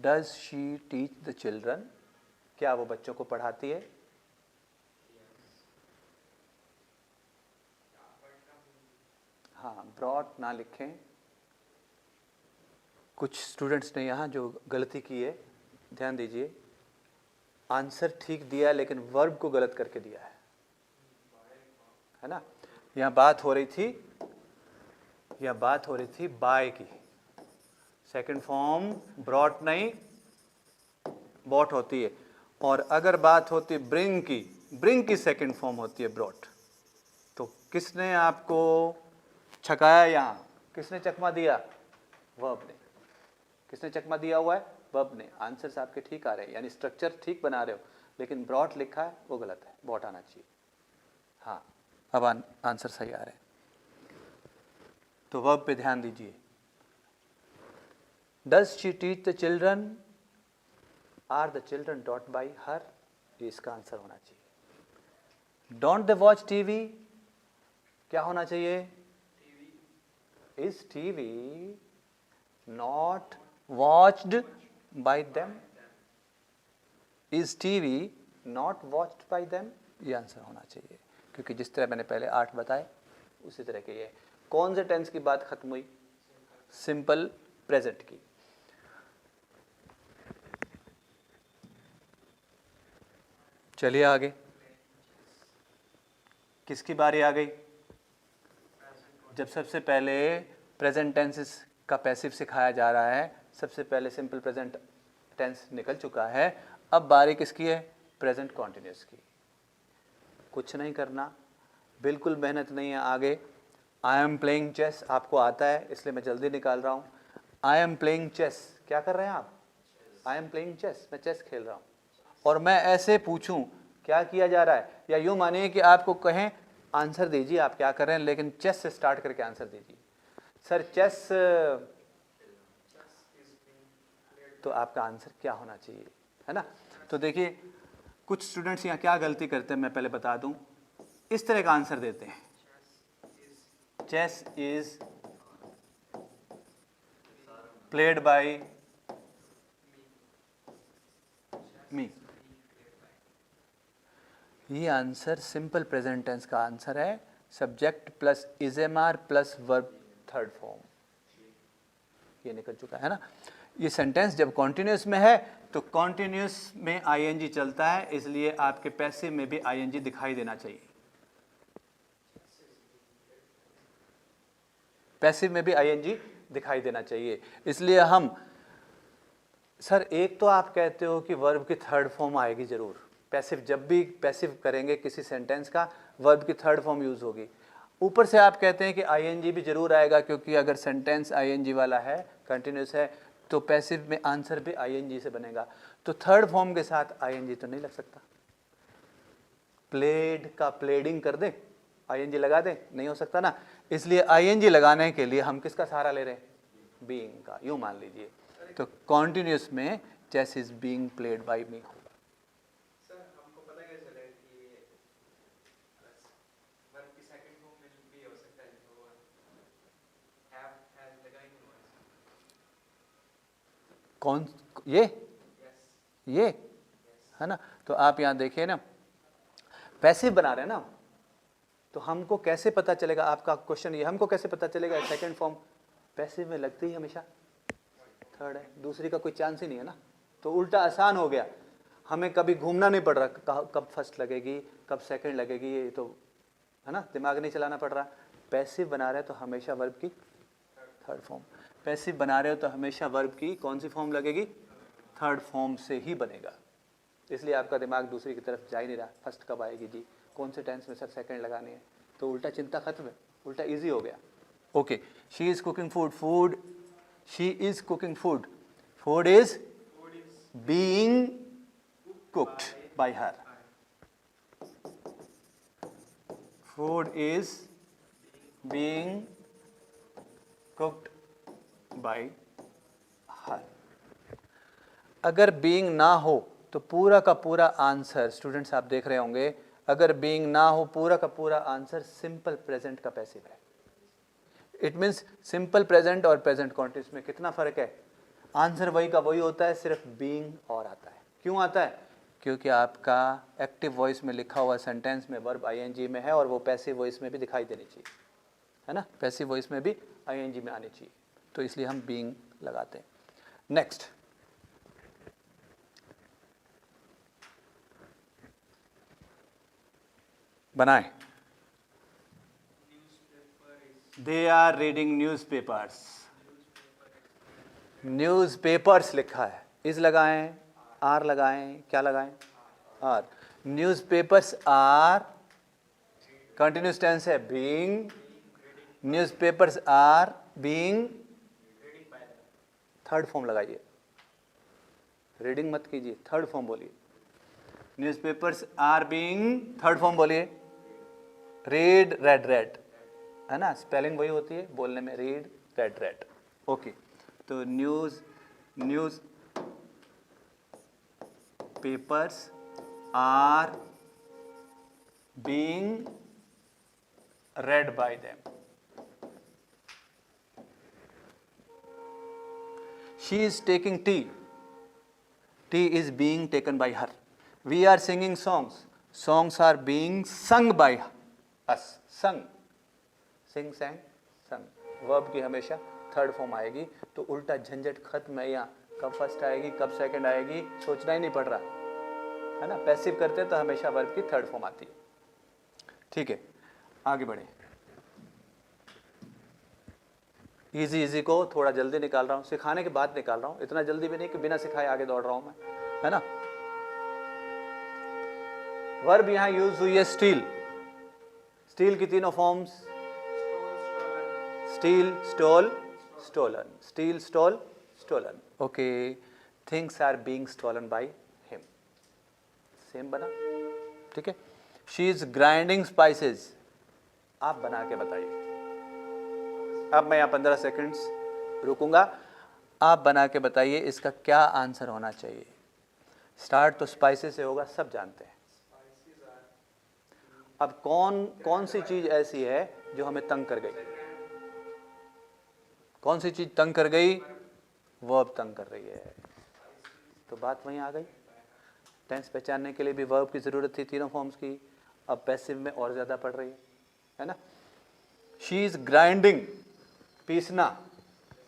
Does she teach the children, क्या वो बच्चों को पढ़ाती है? हाँ, ब्रॉट ना लिखें। कुछ स्टूडेंट्स ने यहाँ जो गलती की है, ध्यान दीजिए, आंसर ठीक दिया लेकिन वर्ब को गलत करके दिया है ना। यहाँ बात हो रही थी बाय की, सेकंड फॉर्म ब्रॉट नहीं बॉट होती है। और अगर बात होती है ब्रिंग की सेकंड फॉर्म होती है ब्रॉट। तो किसने आपको छकाया? यहाँ किसने चकमा दिया? वर्ब ने। किसने चकमा दिया हुआ है? वर्ब ने। आंसर्स आपके ठीक आ रहे हैं, यानी स्ट्रक्चर ठीक बना रहे हो, लेकिन ब्रॉट लिखा है वो गलत है, बॉट आना चाहिए। हाँ, अब आंसर सही आ रहे हैं। तो वर्ब पे ध्यान दीजिए। Does she teach the children, are the children taught by her, ये इसका आंसर होना चाहिए। डोंट दे वॉच टीवी, क्या होना चाहिए? Is TV not watched by them? Is TV not watched by them, ये आंसर होना चाहिए। क्योंकि जिस तरह मैंने पहले 8 बताए उसी तरह के ये। कौन से टेंस की बात खत्म हुई? सिंपल प्रेजेंट की। चलिए आगे, किसकी बारी आ गई? जब सबसे पहले प्रेजेंट टेंसेस का पैसिव सिखाया जा रहा है। सबसे पहले सिंपल प्रेजेंट टेंस निकल चुका है, अब बारी किसकी है? प्रेजेंट कॉन्टिन्यूस की। कुछ नहीं करना, बिल्कुल मेहनत नहीं है आगे। आई एम प्लेइंग चेस आपको आता है इसलिए मैं जल्दी निकाल रहा हूँ। आई एम प्लेइंग चेस, क्या कर रहे हैं आप? आई एम प्लेइंग चेस, मैं चेस खेल रहा हूँ। और मैं ऐसे पूछूं क्या किया जा रहा है, या यूँ मानिए कि आपको कहें आंसर दीजिए आप क्या कर रहे हैं, लेकिन चेस से स्टार्ट करके आंसर दीजिए। सर चेस, तो आपका आंसर क्या होना चाहिए, है ना? तो देखिए कुछ स्टूडेंट्स यहाँ क्या गलती करते हैं मैं पहले बता दूं, इस तरह का आंसर देते हैं, chess is played by me. ये आंसर सिंपल प्रेजेंट टेंस का आंसर है, subject plus is am are plus verb third form, ये निकल चुका है ना। ये सेंटेंस जब कॉन्टिन्यूस में है तो कॉन्टिन्यूस में आईएनजी चलता है, इसलिए आपके पैसिव में भी आईएनजी दिखाई देना चाहिए। पैसिव में भी आईएनजी दिखाई देना चाहिए, इसलिए हम, सर एक तो आप कहते हो कि वर्ब की थर्ड फॉर्म आएगी जरूर, पैसिव जब भी पैसिव करेंगे किसी सेंटेंस का वर्ब की थर्ड फॉर्म यूज होगी। ऊपर से आप कहते हैं कि आईएनजी भी जरूर आएगा, क्योंकि अगर सेंटेंस आईएनजी वाला है, कंटिन्यूस है, तो पैसिव में आंसर भी आईएनजी से बनेगा। तो थर्ड फॉर्म के साथ आईएनजी तो नहीं लग सकता। प्लेड का प्लेडिंग कर दें, आईएनजी लगा दें, नहीं हो सकता ना। इसलिए आईएनजी लगाने के लिए हम किसका सहारा ले रहे हैं? बीइंग का। यूं मान लीजिए तो कॉन्टिन्यूस में chess is being played by me होगा। सर हमको पता कैसे चले कि वर्ब की सेकंड फॉर्म में भी हो सकता है, तो हैव लगा ही नहीं हुआ। कौन ये है ना। तो आप यहाँ देखिए ना, पैसिव बना रहे हैं ना, तो हमको कैसे पता चलेगा, आपका क्वेश्चन ये, हमको कैसे पता चलेगा सेकंड फॉर्म पैसिव में लगती ही हमेशा थर्ड है, दूसरी का कोई चांस ही नहीं है ना। तो उल्टा आसान हो गया, हमें कभी घूमना नहीं पड़ रहा कब फर्स्ट लगेगी कब सेकंड लगेगी, ये तो है ना, दिमाग नहीं चलाना पड़ रहा। पैसिव बना रहे हो तो हमेशा वर्ब की थर्ड फॉर्म, पैसिव बना रहे हो तो हमेशा वर्ब की कौन सी फॉर्म लगेगी? थर्ड फॉर्म से ही बनेगा। इसलिए आपका दिमाग दूसरी की तरफ जा ही नहीं रहा, फर्स्ट कब आएगी जी, कौन से टेंस में सर सेकंड लगानी है, तो उल्टा चिंता खत्म है, उल्टा इजी हो गया। Okay, she is cooking food, she is cooking food is being cooked by her, food is being cooked by हर। अगर बीइंग ना हो तो पूरा का पूरा आंसर, स्टूडेंट्स आप देख रहे होंगे, अगर बीइंग ना हो पूरा का पूरा आंसर सिंपल प्रेजेंट का पैसिव है। इट मीन्स सिंपल प्रेजेंट और प्रेजेंट कॉन्टिन्यूस में कितना फर्क है? आंसर वही का वही होता है, सिर्फ बीइंग और आता है। क्यों आता है? क्योंकि आपका एक्टिव वॉइस में लिखा हुआ सेंटेंस में वर्ब आईएनजी में है, और वो पैसिव वॉइस में भी दिखाई देनी चाहिए, है ना, पैसिव वॉइस में भी आईएनजी में आनी चाहिए, तो इसलिए हम बीइंग लगाते हैं। नेक्स्ट, बनाए, they are reading newspapers, newspapers लिखा है, इज लगाएं, आर लगाएं, क्या लगाएं? Are. Newspapers are, continuous tense है, being, newspapers are being, third form लगाइए, रीडिंग मत कीजिए, थर्ड फॉर्म बोलिए। Newspapers are being, third form बोलिए, रीड रेड, है ना, स्पेलिंग वही होती है बोलने में, रीड रेड। ओके, तो newspapers are being read by them. She is taking tea. Tea is being taken by her. We are singing songs. Songs are being sung by us. Sung. Sing, sang, sung. Verb की हमेशा third form आएगी, तो उल्टा झंझट खत्म है। यहाँ कब फर्स्ट आएगी कब सेकंड आएगी सोचना ही नहीं पड़ रहा, है ना। पैसिव करते हैं तो हमेशा वर्ब की थर्ड फॉर्म आती है। ठीक है, आगे बढ़े। इजी इजी को थोड़ा जल्दी निकाल रहा हूँ, सिखाने के बाद निकाल रहा हूँ, इतना जल्दी भी नहीं कि बिना सिखाए आगे दौड़ रहा हूँ मैं, है ना। वर्ब यहाँ यूज हुई है स्टील। स्टील की तीनों forms, steal, stole, stolen, steal, stole, stolen. Okay, things are being stolen by him, same बना, ठीक है। शी इज ग्राइंडिंग स्पाइसेस, आप बना के बताइए। अब मैं यहाँ 15 सेकंड्स रुकूंगा, आप बना के बताइए इसका क्या आंसर होना चाहिए। स्टार्ट तो स्पाइसेस से होगा, सब जानते हैं। अब कौन सी चीज ऐसी है जो हमें तंग कर गई? कौन सी चीज तंग कर गई? वर्ब तंग कर रही है। तो बात वहीं आ गई। टेंस पहचानने के लिए भी वर्ब की जरूरत थी तीनों फॉर्म्स की, अब पैसिव में और ज्यादा पड़ रही है ना। शी इज ग्राइंडिंग, पीसना,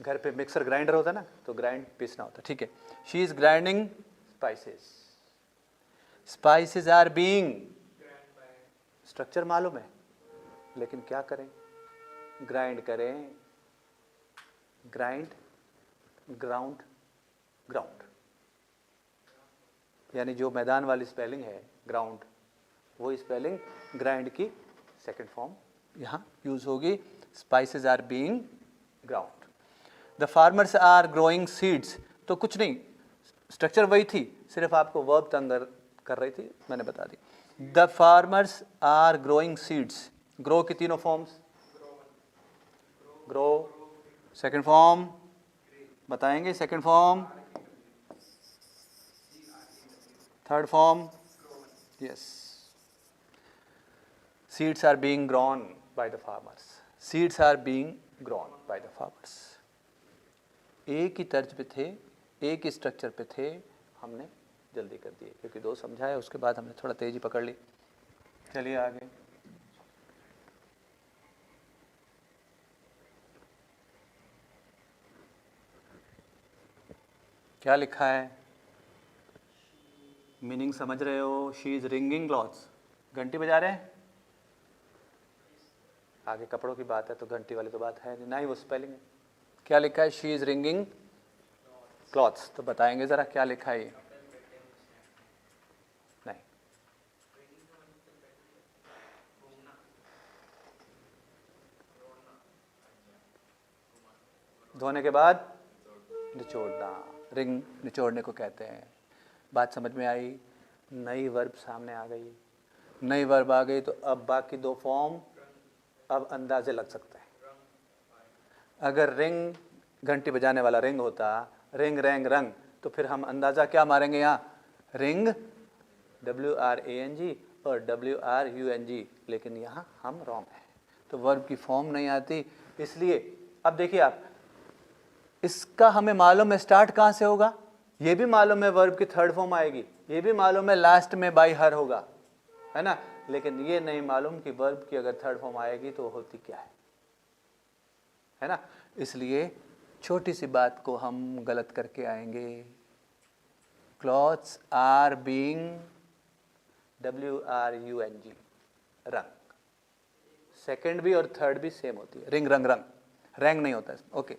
घर पे मिक्सर ग्राइंडर होता है ना, तो ग्राइंड पीसना होता है, ठीक है। She is grinding spices, spices are being, structure मालूम है लेकिन क्या करें, ग्राइंड करें, ग्राइंड, ग्राउंड, ग्राउंड, यानी जो मैदान वाली स्पेलिंग है ग्राउंड, वही स्पेलिंग ग्राइंड की सेकंड फॉर्म यहाँ यूज होगी। Spices are being ground. The farmers are growing seeds, तो कुछ नहीं, स्ट्रक्चर वही थी, सिर्फ आपको वर्ब तंग कर रही थी, मैंने बता दी। The farmers are growing seeds, grow की तीनों फॉर्म्स, ग्रो, सेकंड फॉर्म बताएंगे, second form, third form, yes, seeds are being grown by the farmers, seeds are being grown by the farmers। एक ही तर्ज पे थे, एक ही स्ट्रक्चर पे थे, हमने जल्दी कर दिए क्योंकि दो समझाए, उसके बाद हमने थोड़ा तेजी पकड़ ली। चलिए आगे, क्या लिखा है? मीनिंग समझ रहे हो? शी इज रिंगिंग क्लॉथ्स, घंटी बजा रहे हैं। आगे कपड़ों की बात है तो घंटी वाली तो बात है नहीं, ना ही वो स्पेलिंग है। क्या लिखा है? शी इज रिंगिंग क्लॉथ्स, तो बताएंगे जरा क्या लिखा है ये? नहीं, धोने के बाद निचोड़ना, रिंग निचोड़ने को कहते हैं। बात समझ में आई? नई वर्ब सामने आ गई, नई वर्ब आ गई तो अब बाकी दो फॉर्म अब अंदाजे लग सकते हैं। अगर रिंग घंटी बजाने वाला रिंग होता, रिंग रैंग रंग, तो फिर हम अंदाजा क्या मारेंगे यहाँ? रिंग, WRANG और WRUNG, लेकिन यहाँ हम रॉन्ग हैं, तो वर्ब की फॉर्म नहीं आती। इसलिए अब देखिए आप, इसका हमें मालूम है स्टार्ट कहाँ से होगा, ये भी मालूम है वर्ब की थर्ड फॉर्म आएगी, ये भी मालूम है लास्ट में बाई हर होगा, है ना, लेकिन ये नहीं मालूम कि वर्ब की अगर थर्ड फॉर्म आएगी तो होती क्या है ना। इसलिए छोटी सी बात को हम गलत करके आएंगे। क्लॉथ्स आर बीइंग, WRUNG, रंग, सेकंड भी और थर्ड भी सेम होती है, रिंग रंग रंग, रैंग नहीं होता है, ओके,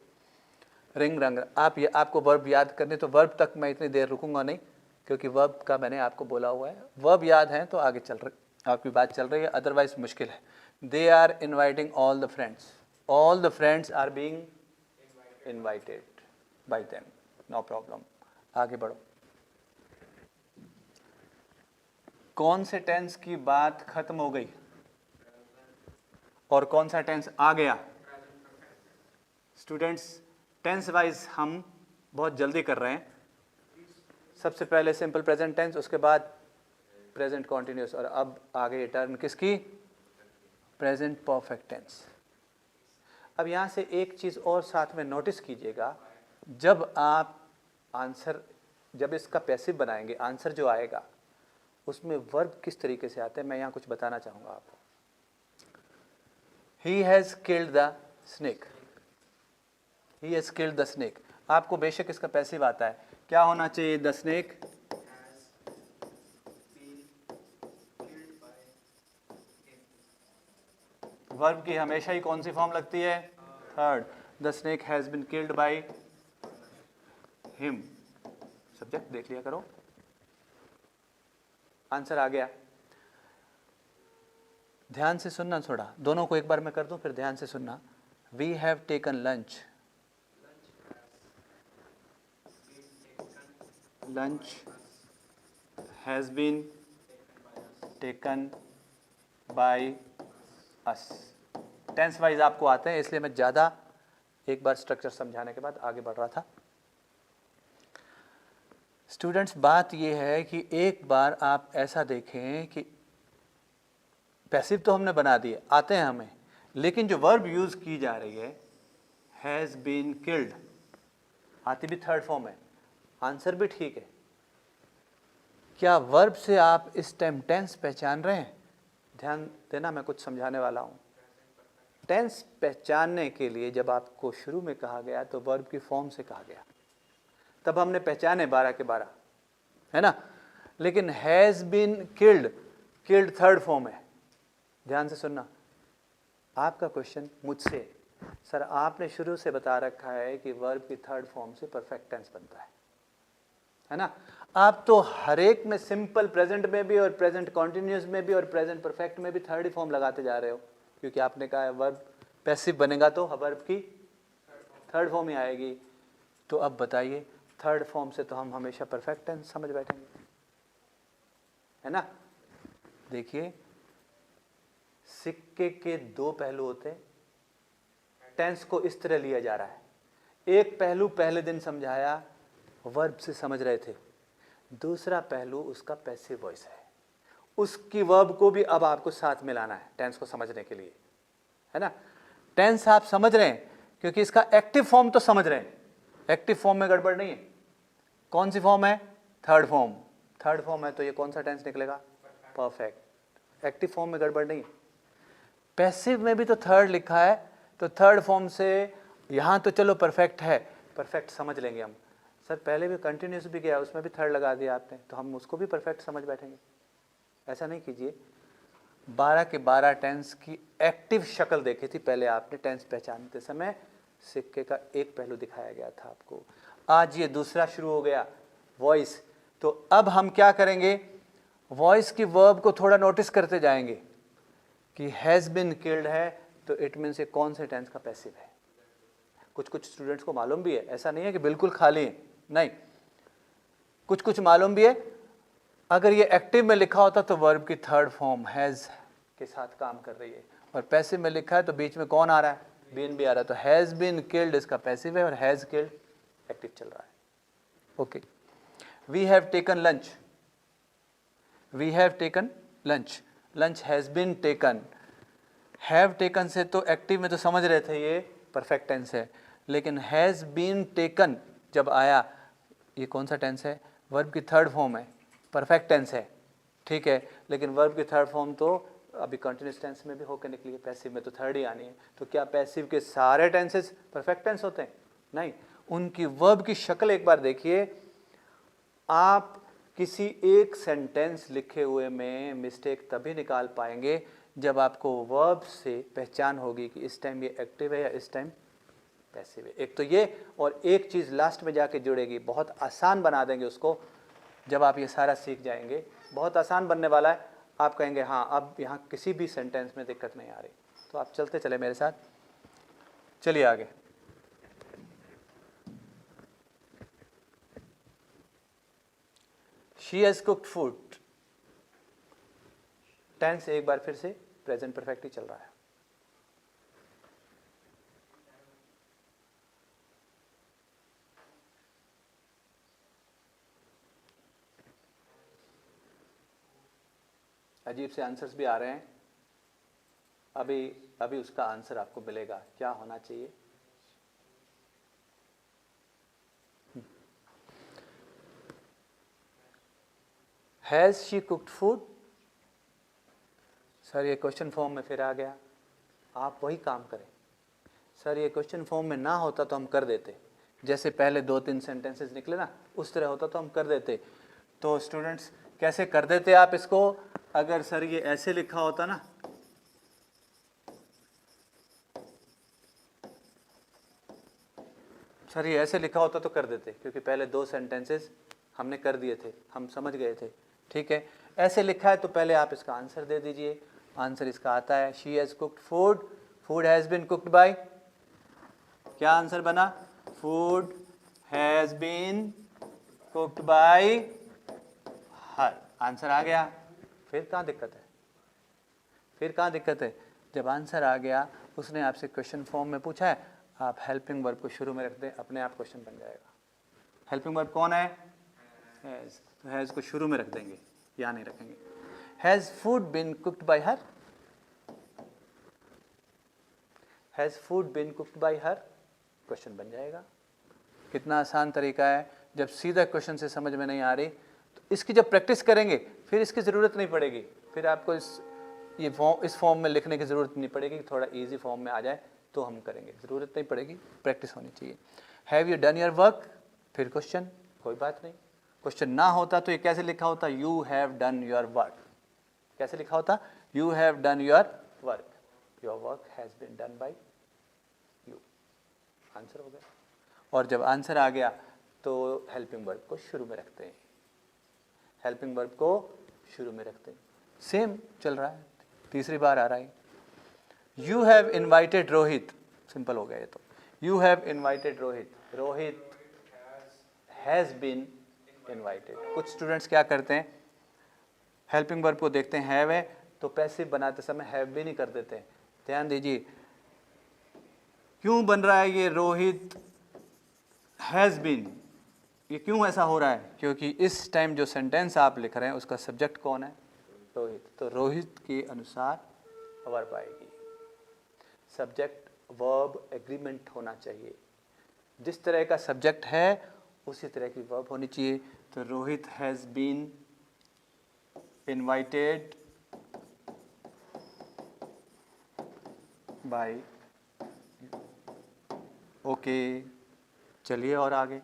रिंग रंग। आप ये आपको वर्ब याद करने, तो वर्ब तक मैं इतनी देर रुकूंगा नहीं, क्योंकि वर्ब का मैंने आपको बोला हुआ है, वर्ब याद है तो आगे चल रही आपकी बात चल रही है, अदरवाइज मुश्किल है। They are inviting all the friends, all the friends are being invited by them, no problem. आगे बढ़ो। कौन से टेंस की बात खत्म हो गई और कौन सा टेंस आ गया? स्टूडेंट्स, टेंस वाइज हम बहुत जल्दी कर रहे हैं। सबसे पहले सिंपल प्रेजेंट टेंस, उसके बाद प्रेजेंट कॉन्टिन्यूस, और अब आगे टर्न किसकी? Present perfect tense. अब यहाँ से एक चीज़ और साथ में नोटिस कीजिएगा, जब आप आंसर, जब इसका पैसिव बनाएंगे, आंसर जो आएगा उसमें वर्ब किस तरीके से आते हैं, मैं यहाँ कुछ बताना चाहूँगा आपको। He has killed the snake, he has killed the snake, आपको बेशक इसका पैसिव आता है, क्या होना चाहिए? द स्नेक वर्ब की हमेशा ही कौन सी फॉर्म लगती है? Third. The snake has been killed by him. Subject देख लिया करो, आंसर आ गया। ध्यान से सुनना थोड़ा, दोनों को एक बार मैं कर दूं, फिर ध्यान से सुनना। We have taken lunch, lunch has been taken by us. Tense wise आपको आते हैं, इसलिए मैं ज़्यादा एक बार स्ट्रक्चर समझाने के बाद आगे बढ़ रहा था। स्टूडेंट्स, बात यह है कि एक बार आप ऐसा देखें कि पैसिव तो हमने बना दिए, आते हैं हमें, लेकिन जो वर्ब यूज़ की जा रही है हैज़ बीन किल्ड, आती भी थर्ड फॉर्म है, आंसर भी ठीक है। क्या वर्ब से आप इस टाइम टेंस पहचान रहे हैं? ध्यान देना, मैं कुछ समझाने वाला हूँ। टेंस पहचानने के लिए जब आपको शुरू में कहा गया तो वर्ब की फॉर्म से कहा गया, तब हमने पहचाने 12 के 12, है ना। लेकिन has been killed, killed third form है। ध्यान से सुनना, आपका क्वेश्चन मुझसे, सर आपने शुरू से बता रखा है कि वर्ब की थर्ड फॉर्म से परफेक्ट टेंस बनता है ना। आप तो हर एक में सिंपल प्रेजेंट में भी और प्रेजेंट कॉन्टिन्यूस में भी और प्रेजेंट परफेक्ट में भी थर्ड ही फॉर्म लगाते जा रहे हो, क्योंकि आपने कहा है वर्ब पैसिव बनेगा तो वर्ब की थर्ड फॉर्म ही आएगी। तो अब बताइए, थर्ड फॉर्म से तो हम हमेशा परफेक्ट टेंस समझ बैठेंगे, है ना। देखिए, सिक्के के दो पहलू होते हैं, टेंस को इस तरह लिया जा रहा है। एक पहलू पहले दिन समझाया, वर्ब से समझ रहे थे, दूसरा पहलू उसका पैसिव वॉइस है, उसकी वर्ब को भी अब आपको साथ में लाना है टेंस को समझने के लिए, है ना। टेंस आप समझ रहे हैं क्योंकि इसका एक्टिव फॉर्म तो समझ रहे हैं, एक्टिव फॉर्म में गड़बड़ नहीं है। कौन सी फॉर्म है? Third form. थर्ड फॉर्म है तो ये कौन सा टेंस निकलेगा? परफेक्ट। एक्टिव फॉर्म में गड़बड़ नहीं है। पैसिव में भी तो थर्ड लिखा है, तो थर्ड फॉर्म से यहाँ तो चलो परफेक्ट है, परफेक्ट समझ लेंगे हम। सर पहले भी कंटिन्यूस भी गया, उसमें भी थर्ड लगा दिया आपने, तो हम उसको भी परफेक्ट समझ बैठेंगे। ऐसा नहीं कीजिए। 12 के 12 टेंस की एक्टिव शक्ल देखी थी पहले आपने टेंस पहचानते समय, सिक्के का एक पहलू दिखाया गया था आपको। आज ये दूसरा शुरू हो गया, वॉइस। तो अब हम क्या करेंगे, वॉइस की वर्ब को थोड़ा नोटिस करते जाएंगे कि हैज़ बिन किल्ड है तो इट मीन्स ये कौन से टेंस का पैसिव है। कुछ कुछ स्टूडेंट्स को मालूम भी है, ऐसा नहीं है कि बिल्कुल खाली है, नहीं, कुछ कुछ मालूम भी है। अगर ये एक्टिव में लिखा होता तो वर्ब की थर्ड फॉर्म हैज़ के साथ काम कर रही है, और पैसिव में लिखा है तो बीच में कौन आ रहा है? बीन भी आ रहा है। तो हैज़ बीन किल्ड इसका पैसिव है और हैज़ किल्ड एक्टिव चल रहा है। Okay, we have taken lunch, we have taken lunch, lunch has been taken. Have taken से तो एक्टिव में तो समझ रहे थे ये परफेक्ट टेंस है, लेकिन हैज़ बीन टेकन जब आया, ये कौन सा टेंस है? वर्ब की थर्ड फॉर्म है, परफेक्ट टेंस है, ठीक है। लेकिन वर्ब की थर्ड फॉर्म तो अभी कंटिन्यूस टेंस में भी होकर निकली है, पैसिव में तो थर्ड ही आनी है। तो क्या पैसिव के सारे टेंसेस परफेक्ट टेंस होते हैं? नहीं, उनकी वर्ब की शक्ल एक बार देखिए। आप किसी एक सेंटेंस लिखे हुए में मिस्टेक तभी निकाल पाएंगे जब आपको वर्ब से पहचान होगी कि इस टाइम ये एक्टिव है या इस टाइम पैसिव है। एक तो ये, और एक चीज़ लास्ट में जाके जुड़ेगी, बहुत आसान बना देंगे उसको। जब आप ये सारा सीख जाएंगे, बहुत आसान बनने वाला है, आप कहेंगे हाँ अब यहाँ किसी भी सेंटेंस में दिक्कत नहीं आ रही। तो आप चलते चले मेरे साथ, चलिए आगे। She has cooked food, tense एक बार फिर से प्रेजेंट परफेक्ट ही चल रहा है। अजीब से आंसर्स भी आ रहे हैं, अभी उसका आंसर आपको मिलेगा। क्या होना चाहिए? Has she cooked food. Sir ये क्वेश्चन फॉर्म में फिर आ गया, आप वही काम करें। सर ये क्वेश्चन फॉर्म में ना होता तो हम कर देते, जैसे पहले 2-3 सेंटेंसेस निकले ना, उस तरह होता तो हम कर देते। तो स्टूडेंट्स कैसे कर देते आप इसको? अगर सर ये ऐसे लिखा होता ना, सर ये ऐसे लिखा होता तो कर देते, क्योंकि पहले 2 सेंटेंसेस हमने कर दिए थे, हम समझ गए थे। ठीक है, ऐसे लिखा है तो पहले आप इसका आंसर दे दीजिए। आंसर इसका आता है she has cooked food, food has been cooked by, क्या आंसर बना? Food has been cooked by her. Answer आ गया। फिर कहाँ दिक्कत है? फिर कहाँ दिक्कत है? जब आंसर आ गया, उसने आपसे क्वेश्चन फॉर्म में पूछा है, आप हेल्पिंग वर्ब को शुरू में रख दें, अपने आप क्वेश्चन बन जाएगा। हेल्पिंग वर्ब कौन है? हैज़। तो हैज़ को शुरू में रख देंगे, या नहीं रखेंगे। Has food been cooked by her, has food been cooked by her, question बन जाएगा। कितना आसान तरीका है। जब सीधा क्वेश्चन से समझ में नहीं आ रही तो इसकी जब प्रैक्टिस करेंगे फिर इसकी ज़रूरत नहीं पड़ेगी, फिर आपको इस फॉर्म में लिखने की ज़रूरत नहीं पड़ेगी। थोड़ा इजी फॉर्म में आ जाए तो हम करेंगे, ज़रूरत नहीं पड़ेगी, प्रैक्टिस होनी चाहिए। Have you done your work, फिर क्वेश्चन, कोई बात नहीं। क्वेश्चन ना होता तो ये कैसे लिखा होता? You have done your work. कैसे लिखा होता? You have done your work, your work has been done by you. Answer हो गया। और जब आंसर आ गया तो हेल्पिंग वर्ब को शुरू में रखते हैं, हेल्पिंग वर्ब को शुरू में रखते हैं। सेम चल रहा है, तीसरी बार आ रहा है। You have invited Rohit, simple हो गया ये तो। You have invited Rohit, Rohit has been invited. कुछ स्टूडेंट्स क्या करते हैं, हेल्पिंग वर्ब को देखते हैं हैव है तो पैसिव बनाते समय हैव भी नहीं कर देते हैं। ध्यान दीजिए, क्यों बन रहा है ये रोहित हैज़ बीन, ये क्यों ऐसा हो रहा है? क्योंकि इस टाइम जो सेंटेंस आप लिख रहे हैं उसका सब्जेक्ट कौन है? रोहित। तो रोहित के अनुसार वर्ब आएगी। सब्जेक्ट वर्ब एग्रीमेंट होना चाहिए, जिस तरह का सब्जेक्ट है उसी तरह की वर्ब होनी चाहिए। तो Rohit has been invited by, okay. चलिए और आगे।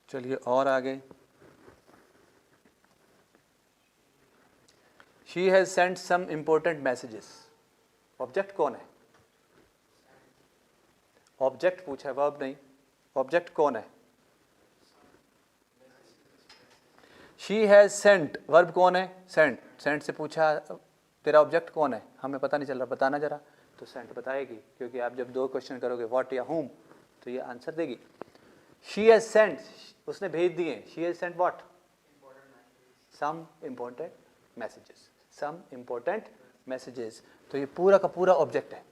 चलिए और आगे। She has sent some important messages, object कौन है? ऑब्जेक्ट पूछा है, वर्ब नहीं। ऑब्जेक्ट कौन है? शी हैज़ सेंट, वर्ब कौन है? सेंट। सेंट से पूछा तेरा ऑब्जेक्ट कौन है, हमें पता नहीं चल रहा, बताना जरा। तो सेंट बताएगी, क्योंकि आप जब 2 क्वेश्चन करोगे व्हाट या whom, तो ये आंसर देगी। शी हैज़ सेंट, उसने भेज दिए। She has sent what? Some important messages, some important messages. तो ये पूरा का पूरा ऑब्जेक्ट है।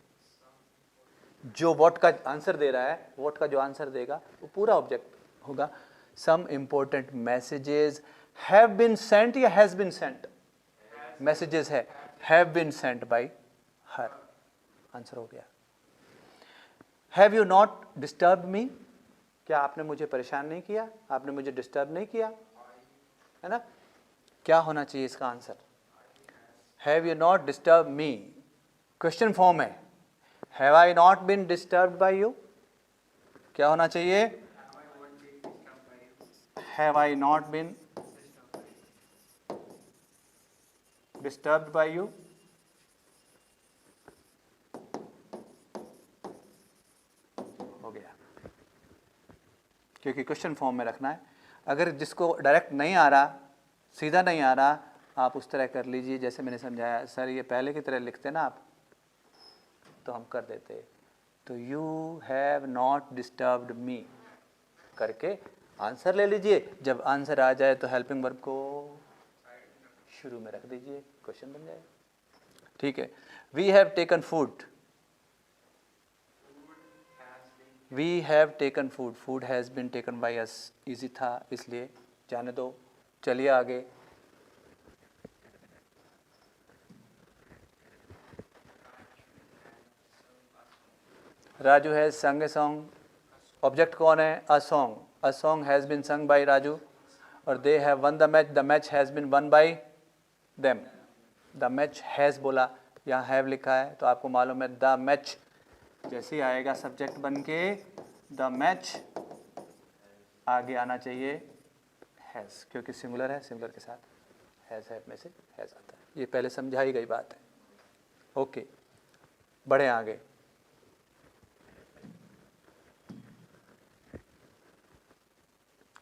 जो व्हाट का आंसर दे रहा है, व्हाट का जो आंसर देगा वो पूरा ऑब्जेक्ट होगा। Some important messages have been sent या हैज़ बीन सेंट? मैसेजेस है, have been sent by her, answer हो गया। Have you not disturb me, क्या आपने मुझे परेशान नहीं किया, आपने मुझे डिस्टर्ब नहीं किया, है ना? क्या होना चाहिए इसका answer? Have you not disturb me, question form है। Have I not been disturbed by you, क्या होना चाहिए? Have I not been disturbed by you. हो गया, क्योंकि क्वेश्चन फॉर्म में रखना है। अगर जिसको डायरेक्ट नहीं आ रहा, सीधा नहीं आ रहा, आप उस तरह कर लीजिए जैसे मैंने समझाया। सर ये पहले की तरह लिखते ना आप, तो हम कर देते। तो यू हैव नॉट डिस्टर्ब्ड मी करके आंसर ले लीजिए। जब आंसर आ जाए तो हेल्पिंग वर्ब को शुरू में रख दीजिए, क्वेश्चन बन जाएगा। ठीक है। We have taken food, we have taken food, food has been taken by us, easy था इसलिए जाने दो। चलिए आगे। राजू हैज़ संग ए सॉन्ग, ऑब्जेक्ट कौन है? A song, a song has been sung by Raju. और they have won the match has been won by them. The match has बोला, यहाँ हैव लिखा है तो आपको मालूम है द मैच जैसे ही आएगा सब्जेक्ट बन के द मैच आगे आना चाहिए हैज़, क्योंकि सिंगुलर है, सिंगुलर के साथ हैज़ में से हैज़ आता है। ये पहले समझाई गई बात है। ओके, बढ़े आगे।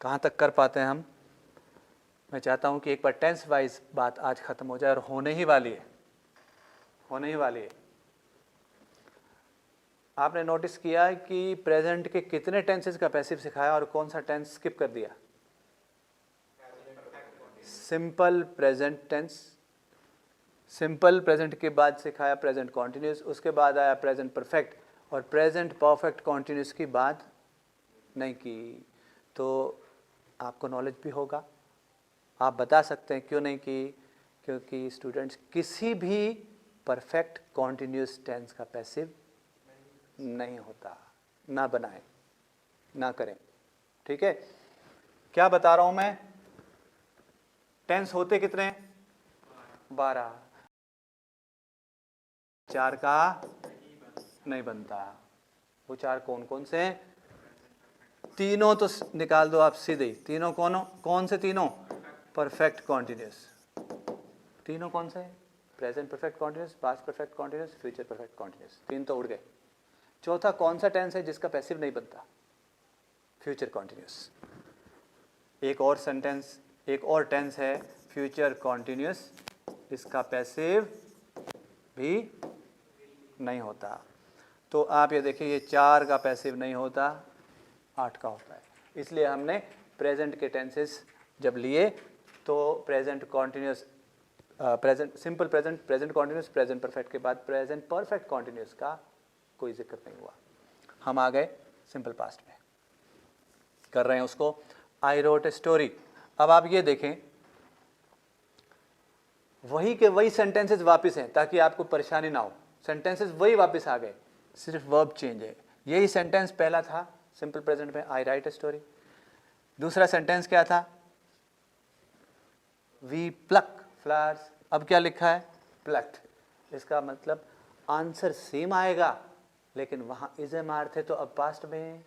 कहाँ तक कर पाते हैं हम? मैं चाहता हूँ कि एक बार टेंस वाइज बात आज खत्म हो जाए, और होने ही वाली है, होने ही वाली है। आपने नोटिस किया है कि प्रेजेंट के कितने टेंसेस का पैसिव सिखाया और कौन सा टेंस स्किप कर दिया? Simple present tense. Simple present के बाद सिखाया प्रेजेंट कॉन्टिन्यूस, उसके बाद आया प्रेजेंट परफेक्ट, और प्रेजेंट परफेक्ट कॉन्टिन्यूस की बात नहीं की। तो आपको नॉलेज भी होगा, आप बता सकते हैं क्यों नहीं की, क्योंकि स्टूडेंट्स किसी भी परफेक्ट कॉन्टिन्यूस टेंस का पैसिव नहीं होता। ना बनाएं, ना करें, ठीक है? क्या बता रहा हूं मैं? टेंस होते कितने? 12। 4 का नहीं बनता। वो 4 कौन कौन से हैं? तीनों तो निकाल दो आप सीधे ही। तीनों कौन से तीनों? Perfect continuous. तीनों कौन से? Present perfect continuous, past perfect continuous, future perfect continuous. 3 तो उड़ गए। चौथा कौन सा टेंस है जिसका पैसिव नहीं बनता? Future continuous. एक और सेंटेंस, एक और टेंस है फ्यूचर कॉन्टिन्यूस, इसका पैसिव भी नहीं होता। तो आप ये देखिए, ये 4 का पैसिव नहीं होता, 8 का होता है। इसलिए हमने प्रेजेंट के टेंसेस जब लिए तो present continuous, present simple present, present continuous, present perfect के बाद प्रेजेंट परफेक्ट कॉन्टिन्यूस का कोई जिक्र नहीं हुआ। हम आ गए सिंपल पास्ट में, कर रहे हैं उसको। आई रोट ए स्टोरी। अब आप ये देखें, वही के वही सेंटेंसेस वापस हैं, ताकि आपको परेशानी ना हो। सेंटेंसेस वही वापस आ गए, सिर्फ वर्ब चेंज है। यही सेंटेंस पहला था सिंपल प्रेजेंट में, आई राइट ए स्टोरी। दूसरा सेंटेंस क्या था? We pluck flowers. अब क्या लिखा है? प्लक्ड। इसका मतलब आंसर सेम आएगा, लेकिन वहाँ इज एम आर थे, तो अब पास्ट में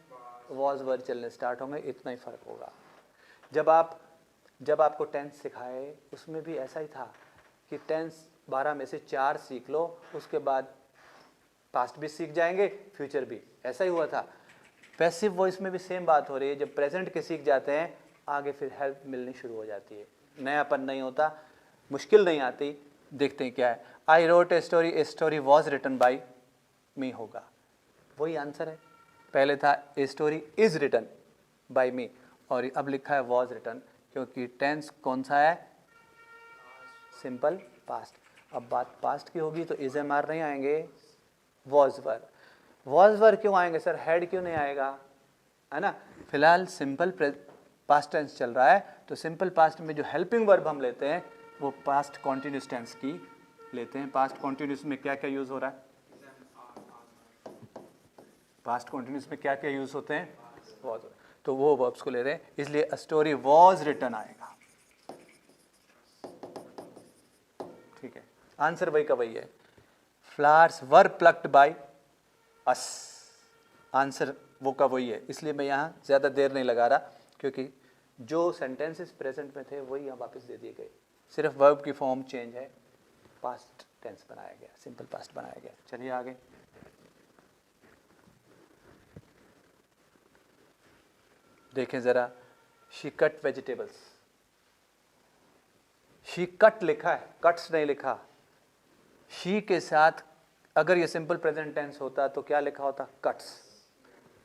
वॉज वर्ड चलने स्टार्ट होंगे। इतना ही फर्क होगा। जब आपको टेंस सिखाए उसमें भी ऐसा ही था कि टेंस 12 में से 4 सीख लो, उसके बाद पास्ट भी सीख जाएंगे, फ्यूचर भी। ऐसा ही हुआ था। पैसिव वॉइस में भी सेम बात हो रही है। जब प्रेजेंट के सीख जाते हैं, आगे फिर हेल्प मिलनी शुरू हो जाती है, नयापन नहीं होता, मुश्किल नहीं आती। देखते हैं क्या है। I wrote a story was written by me होगा, वही आंसर है। पहले था a story is written by me, और अब लिखा है वॉज रिटन, क्योंकि टेंस कौन सा है? Simple past. अब बात पास्ट की होगी तो इज एम आर नहीं आएंगे, वॉज वर। वॉज वर क्यों आएंगे सर? हेड क्यों नहीं आएगा? है ना? फिलहाल सिंपल पास्ट टेंस चल रहा है, तो सिंपल पास्ट में जो हेल्पिंग वर्ब हम लेते हैं वो पास्ट कॉन्टिन्यूस टेंस की लेते हैं। पास्ट कॉन्टिन्यूस में क्या क्या यूज हो रहा है? पास्ट कॉन्टिन्यूस में क्या क्या यूज होते हैं? वॉज। तो वो वर्ब्स को ले रहे हैं, इसलिए अ स्टोरी वॉज रिटन आएगा। ठीक है, आंसर वही का वही है। Flowers were plucked by us, answer वो का वही है। इसलिए मैं यहाँ ज़्यादा देर नहीं लगा रहा, क्योंकि जो सेंटेंसेस प्रेजेंट में थे वही यहाँ वापस दे दिए गए, सिर्फ वर्ब की फॉर्म चेंज है, पास्ट टेंस बनाया गया, सिंपल पास्ट बनाया गया। चलिए आगे। देखें ज़रा, she cut vegetables. She cut लिखा है, कट्स नहीं लिखा। शी के साथ अगर ये सिंपल प्रेजेंट टेंस होता तो क्या लिखा होता? कट्स।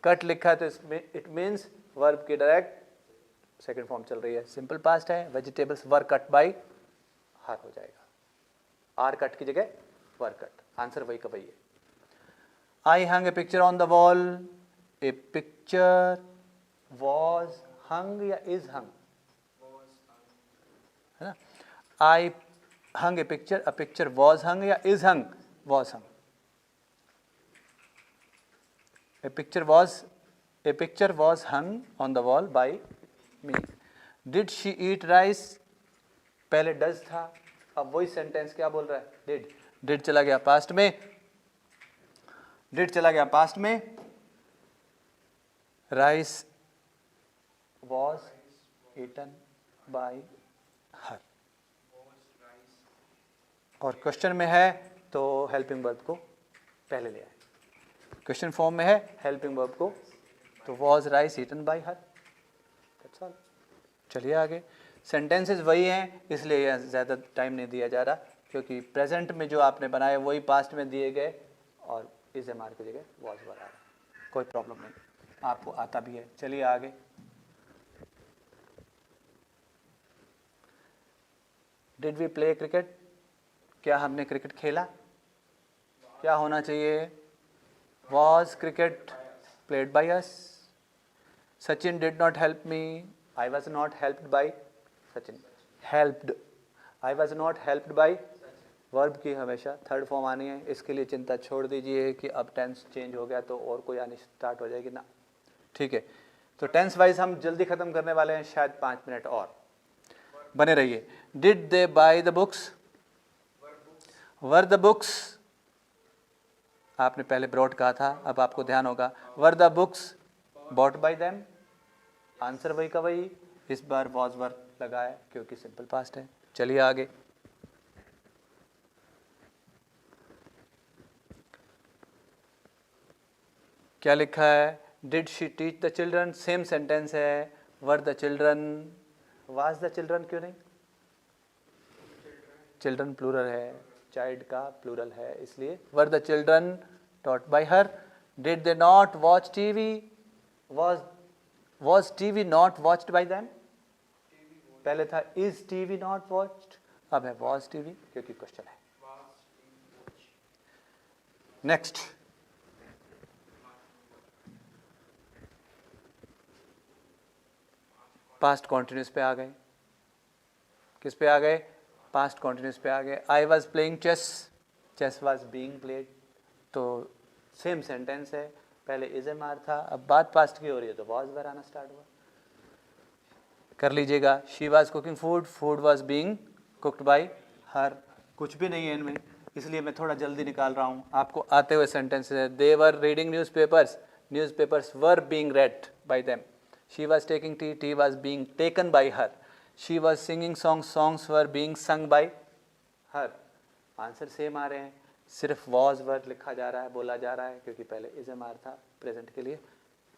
कट लिखा है तो इसमें इट मीन्स वर्ब की डायरेक्ट सेकंड फॉर्म चल रही है, सिंपल पास्ट है। वेजिटेबल्स वर कट बाय हर हो जाएगा, आर कट की जगह वर कट। आंसर वही का वही है। I hung a picture on the wall. A picture was hung या इज हंग, है ना? I hung a picture, a picture was hung या is hung? Was hung. A picture was hung on the wall by me. Did she eat rice? पहले does था, अब वही sentence क्या बोल रहा है? Did. Did चला गया पास्ट में, rice was eaten by her. और क्वेश्चन में है तो हेल्पिंग वर्ब को पहले ले आए। क्वेश्चन फॉर्म में है हेल्पिंग वर्ब को, तो was rice eaten by her, that's all. चलिए आगे। सेंटेंसेस वही हैं, इसलिए यह ज़्यादा टाइम नहीं दिया जा रहा, क्योंकि प्रेजेंट में जो आपने बनाए वही पास्ट में दिए गए और इस एम आर की जगह वॉज वर आ रहा है, कोई प्रॉब्लम नहीं, आपको आता भी है। चलिए आगे। डिड वी प्ले क्रिकेट, क्या हमने क्रिकेट खेला? क्या होना चाहिए? Was cricket played by us? Sachin did not help me, I was not helped bye Sachin. Helped, I was not helped bye, verb की हमेशा थर्ड फॉर्म आनी है। इसके लिए चिंता छोड़ दीजिए कि अब टेंस चेंज हो गया तो और कोई आनी स्टार्ट हो जाएगी ना, ठीक है। तो टेंस वाइज हम जल्दी ख़त्म करने वाले हैं, शायद 5 मिनट और बने रहिए। Did they buy the books, were the books, आपने पहले ब्रॉट कहा था, अब आपको ध्यान होगा, were the books bought by them, answer वही का वही, इस बार वॉज वर लगा है क्योंकि सिंपल पास्ट है। चलिए आगे। क्या लिखा है? Did she teach the children, same sentence है। Were the children, was the children क्यों नहीं? चिल्ड्रन प्लूरल है, चाइल्ड का प्लूरल है, इसलिए were the children taught by her. Did they not watch TV, was TV not watched by them, पहले था is TV not watched, अब है वॉज टीवी क्योंकि क्वेश्चन है। नेक्स्ट, पास्ट कॉन्टिन्यूस पे आ गए। किस पे आ गए? पास्ट कॉन्टिन्यूस पे आ गए। I was playing chess, chess was being played, तो सेम सेंटेंस है, पहले इज एम आर था, अब बात पास्ट की हो रही है तो वॉज वर आना स्टार्ट हुआ। कर लीजिएगा। She was cooking food, food was being cooked by हर, कुछ भी नहीं है इनमें, इसलिए मैं थोड़ा जल्दी निकाल रहा हूँ। आपको आते हुए सेंटेंसेस है। They were reading newspapers, newspapers were being read by them. She was taking tea, tea was being taken by her. She was singing songs, songs were being sung by her. Answer same आ रहे हैं, सिर्फ was were लिखा जा रहा है, बोला जा रहा है क्योंकि पहले इज एम आर था प्रेजेंट के लिए,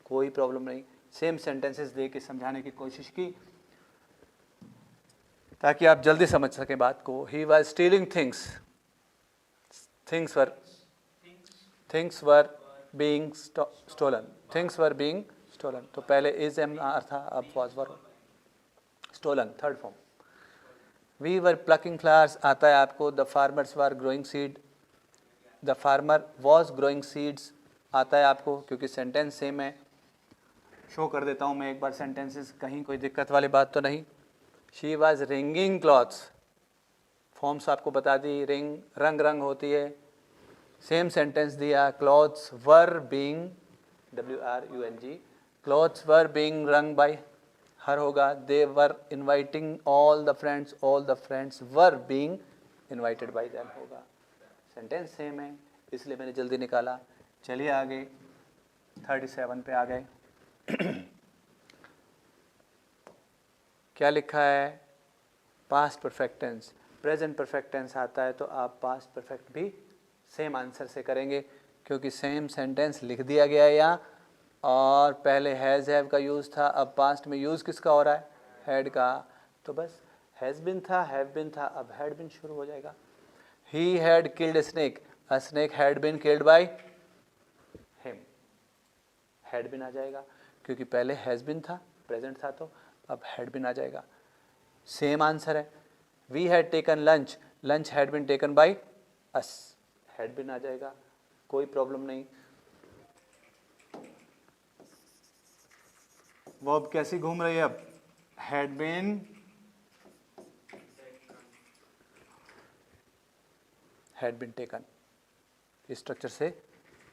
कोई प्रॉब्लम नहीं। सेम सेंटेंसेस दे के समझाने की कोशिश की ताकि आप जल्दी समझ सकें बात को। He was stealing things, things were being stolen, things were being stolen, तो पहले इज एम आर था, अब was were stolen third form. We were plucking flowers आता है आपको। The farmers were growing seed, the farmer was growing seeds आता है आपको क्योंकि सेंटेंस सेम है। शो कर देता हूँ मैं एक बार सेंटेंसेस, कहीं कोई दिक्कत वाली बात तो नहीं। She was wringing clothes, forms आपको बता दी, रिंग रंग रंग होती है, सेम सेंटेंस दिया। Clothes were being WRUNG, clothes were being wrung by her होगा। They were inviting all the friends were being invited by them होगा। Sentence same है इसलिए मैंने जल्दी निकाला। चलिए आगे 37 पे आ गए। क्या लिखा है? Past perfect tense, present perfect tense आता है तो आप पास्ट परफेक्ट भी सेम आंसर से करेंगे क्योंकि सेम सेंटेंस लिख दिया गया है यहाँ, और पहले हैज़ हैव का यूज़ था, अब पास्ट में यूज़ किसका हो रहा है? हैड का, तो बस हैज़ बिन था, हैव बिन था, अब हैड बिन शुरू हो जाएगा। He had killed a snake had been killed by him, had been आ जाएगा क्योंकि पहले हैज़ बिन था, प्रेजेंट था, तो अब हैड बिन आ जाएगा। सेम आंसर है। We had taken lunch, lunch had been taken by us, had been आ जाएगा, कोई प्रॉब्लम नहीं। वर्ब कैसी घूम रही है अब? Had been, had been taken, इस स्ट्रक्चर से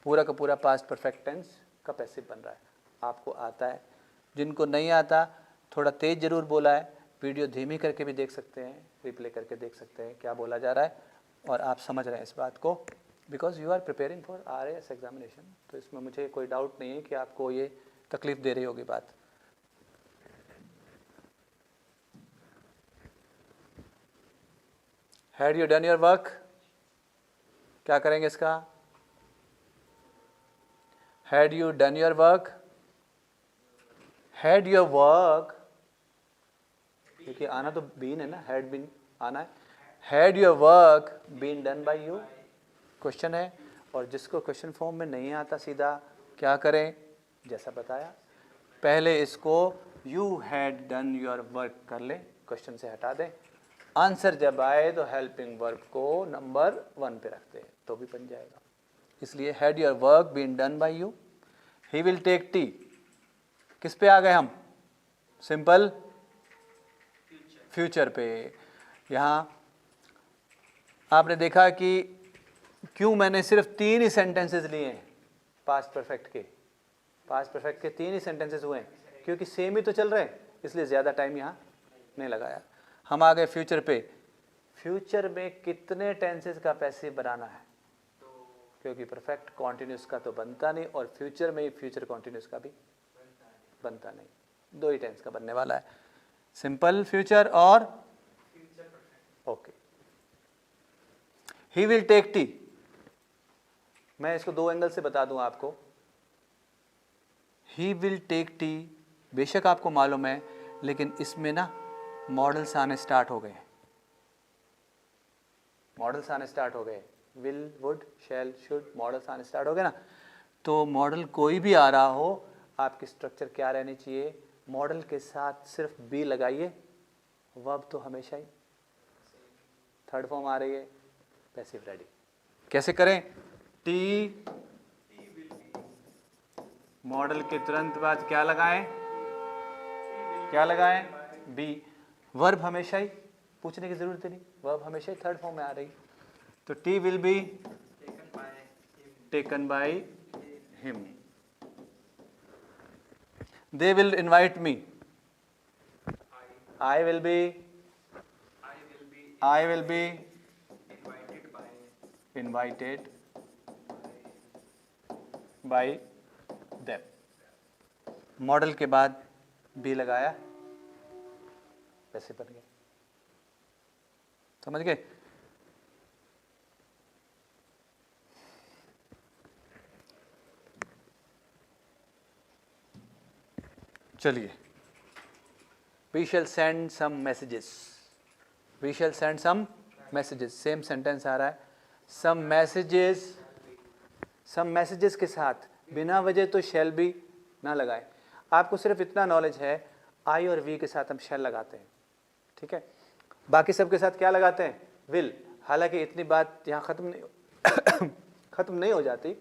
पूरा का पूरा पास्ट परफेक्ट टेंस का पैसिव बन रहा है। आपको आता है, जिनको नहीं आता थोड़ा तेज जरूर बोला है, वीडियो धीमी करके भी देख सकते हैं, रिप्ले करके देख सकते हैं क्या बोला जा रहा है, और आप समझ रहे हैं इस बात को, because you are preparing for RAS examination. तो इसमें मुझे कोई डाउट नहीं है कि आपको ये तकलीफ दे रही होगी बात। Had you done your work, क्या करेंगे इसका? Had you done your work, had your work, क्योंकि आना तो बीन है ना, हैड बीन आना है। Had your work been done by you, question है। और जिसको क्वेश्चन फॉर्म में नहीं आता सीधा क्या करें, जैसा बताया, पहले इसको you had done your work कर ले, क्वेश्चन से हटा दें। आंसर जब आए तो हेल्पिंग वर्ब को नंबर 1 पे रख दें तो भी बन जाएगा। इसलिए had your work been done by you, he will take tea, किस पे आ गए हम? सिंपल फ्यूचर पे। यहाँ आपने देखा कि क्यों मैंने सिर्फ 3 ही सेंटेंसेस लिए हैं पास्ट परफेक्ट के, पास्ट परफेक्ट के 3 ही सेंटेंसेस हुए हैं, क्योंकि सेम ही तो चल रहे हैं, इसलिए ज़्यादा टाइम यहाँ नहीं लगाया। हम आ गए फ्यूचर पे। फ्यूचर में कितने टेंसेस का पैसिव बनाना है? क्योंकि परफेक्ट कॉन्टिन्यूस का तो बनता नहीं, और फ्यूचर में ही फ्यूचर कॉन्टिन्यूस का भी बनता नहीं, 2 ही टेंस का बनने वाला है, सिंपल फ्यूचर और okay. He will take tea, मैं इसको 2 एंगल से बता दूं आपको। ही विल टेक टी बेशक आपको मालूम है, लेकिन इसमें ना मॉडल्स आने स्टार्ट हो गए, मॉडल्स आने स्टार्ट हो गए, will, would, shall, should, models आने स्टार्ट हो गए ना। तो मॉडल कोई भी आ रहा हो, आपकी स्ट्रक्चर क्या रहनी चाहिए? मॉडल के साथ सिर्फ बी लगाइए, वर्ब तो हमेशा ही थर्ड फॉर्म आ रही है, पैसिव रेडी। कैसे करें? टी मॉडल के तुरंत बाद क्या लगाएं? क्या लगाएं? बी। वर्ब हमेशा ही पूछने की जरूरत नहीं, वर्ब हमेशा ही थर्ड फॉर्म में आ रही। तो T will be taken by him. They will invite me, I will be invited by them। Model के बाद बी लगाया, वैसे बन गए, समझ गए? चलिए, we shall send some messages, we shall send some messages, same sentence आ रहा है। some messages के साथ बिना वजह तो shall be ना लगाए। आपको सिर्फ इतना नॉलेज है, आई और वी के साथ हम shall लगाते हैं, ठीक है? बाकी सब के साथ क्या लगाते हैं? will। हालांकि इतनी बात यहाँ खत्म नहीं हो जाती,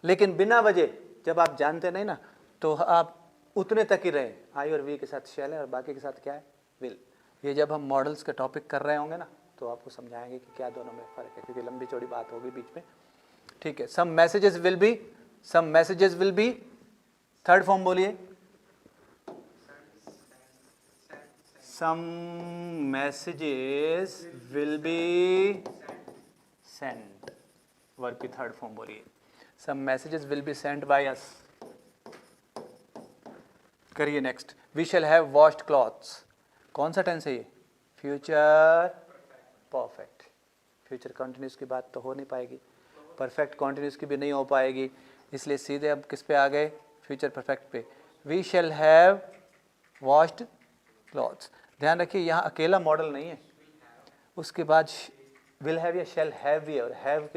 लेकिन बिना वजह जब आप जानते नहीं ना, तो आप उतने तक ही रहे, आई और वी के साथ शैल है और बाकी के साथ क्या है? विल। ये जब हम मॉडल्स का टॉपिक कर रहे होंगे ना, तो आपको समझाएंगे कि क्या दोनों में फ़र्क है, क्योंकि लंबी चौड़ी बात होगी बीच में, ठीक है? Some messages will be third form बोलिए। Some messages will be sent, verb की थर्ड फॉर्म बोलिए। Some messages will be sent by us. करिए next. We shall have washed clothes, कौन सा टेंस है ये? Future perfect. फ्यूचर कंटिन्यूस की बात तो हो नहीं पाएगी, परफेक्ट कंटिन्यूस की भी नहीं हो पाएगी, इसलिए सीधे अब किस पे आ गए? फ्यूचर परफेक्ट पे। We shall have washed clothes. ध्यान रखिए यहाँ अकेला मॉडल नहीं है, उसके बाद विल हैव या शैल हैव भी है, और हैव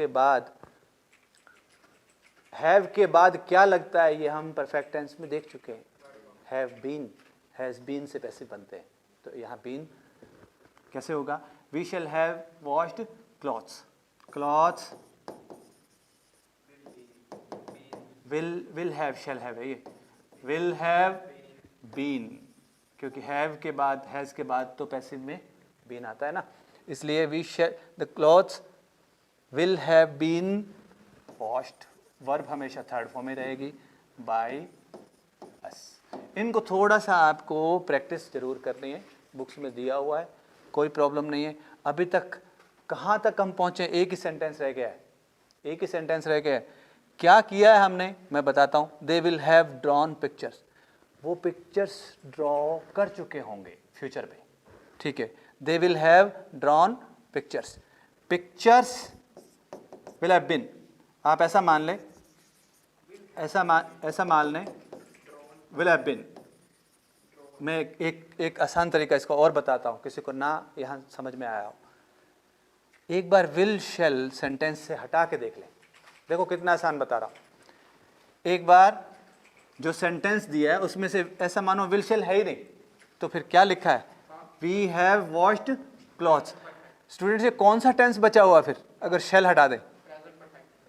के बाद क्या लगता है, ये हम परफेक्ट टेंस में देख चुके हैं। हैव बीन, हैज बीन से पैसिव बनते हैं, तो यहाँ बीन कैसे होगा? We shall have washed clothes, clothes will have, shall have है ये, विल हैव बीन, क्योंकि हैव के बाद, हैज के बाद तो पैसिव में बीन आता है ना, इसलिए we shall, the clothes will have been washed, verb हमेशा थर्ड फॉर्म में रहेगी, बाय अस। इनको थोड़ा सा आपको प्रैक्टिस जरूर करनी है, बुक्स में दिया हुआ है, कोई प्रॉब्लम नहीं है। अभी तक कहाँ तक हम पहुँचे? एक ही सेंटेंस रह गया है, एक ही सेंटेंस रह गया है। क्या किया है हमने, मैं बताता हूँ। They will have drawn pictures, वो पिक्चर्स ड्रॉ कर चुके होंगे फ्यूचर में, ठीक है? They will have drawn pictures, pictures will have been, आप ऐसा मान लें, ऐसा मान लें, विल हैव बीन। मैं एक आसान तरीका इसको और बताता हूँ, किसी को ना यहाँ समझ में आया हो। एक बार विल शैल सेंटेंस से हटा के देख लें, देखो कितना आसान बता रहा हूँ। एक बार जो सेंटेंस दिया है उसमें से ऐसा मानो विल शैल है ही नहीं, तो फिर क्या लिखा है, we have washed clothes. Student से कौन सा टेंस बचा हुआ फिर अगर शैल हटा दें?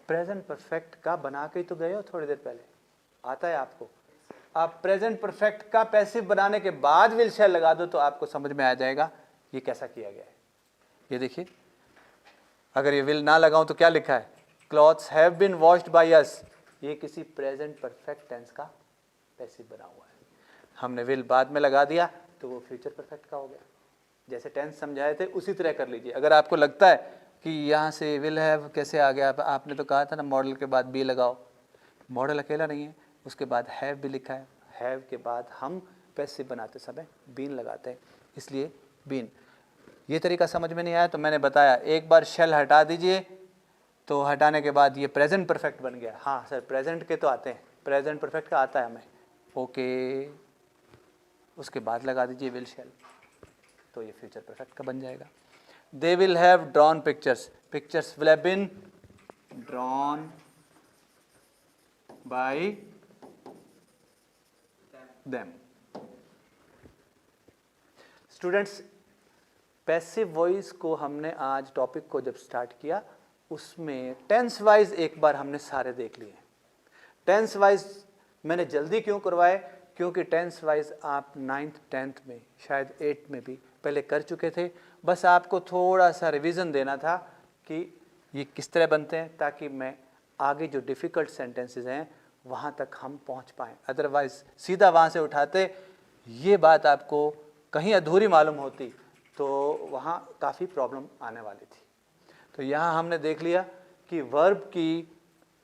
प्रेजेंट परफेक्ट का बना के ही तो गए हो थोड़ी देर पहले, आता है आपको। आप प्रेजेंट परफेक्ट का पैसिव बनाने के बाद विल शैल लगा दो तो आपको समझ में आ जाएगा ये कैसा किया गया है। ये देखिए, अगर ये विल ना लगाऊं तो क्या लिखा है, clothes have been washed by us, ये किसी प्रेजेंट परफेक्ट टेंस का पैसिव बना हुआ है। हमने विल बाद में लगा दिया तो वो फ्यूचर परफेक्ट का हो गया। जैसे टेंस समझाए थे उसी तरह कर लीजिए। अगर आपको लगता है कि यहाँ से विल हैव कैसे आ गया, आपने तो कहा था ना मॉडल के बाद बी लगाओ, मॉडल अकेला नहीं है, उसके बाद हैव भी लिखा है, हैव के बाद हम पैसिव बनाते समय बीन लगाते हैं, इसलिए बीन। ये तरीका समझ में नहीं आया तो मैंने बताया, एक बार शैल हटा दीजिए तो हटाने के बाद ये प्रेजेंट परफेक्ट बन गया। हाँ सर प्रेजेंट के तो आते हैं, प्रेजेंट परफेक्ट का आता है हमें, ओके, उसके बाद लगा दीजिए विल शैल, तो ये फ्यूचर परफेक्ट का बन जाएगा। They will have drawn pictures, pictures will have been drawn by them. Students, passive voice को हमने आज टॉपिक को जब स्टार्ट किया उसमें टेंस वाइज एक बार हमने सारे देख लिए। टेंस वाइज मैंने जल्दी क्यों करवाए, क्योंकि टेंस वाइज आप 9th 10th में शायद 8th में भी पहले कर चुके थे, बस आपको थोड़ा सा रिवीजन देना था कि ये किस तरह बनते हैं, ताकि मैं आगे जो डिफ़िकल्ट सेंटेंसेस हैं वहाँ तक हम पहुँच पाएँ। अदरवाइज सीधा वहाँ से उठाते, ये बात आपको कहीं अधूरी मालूम होती तो वहाँ काफ़ी प्रॉब्लम आने वाली थी। तो यहाँ हमने देख लिया कि वर्ब की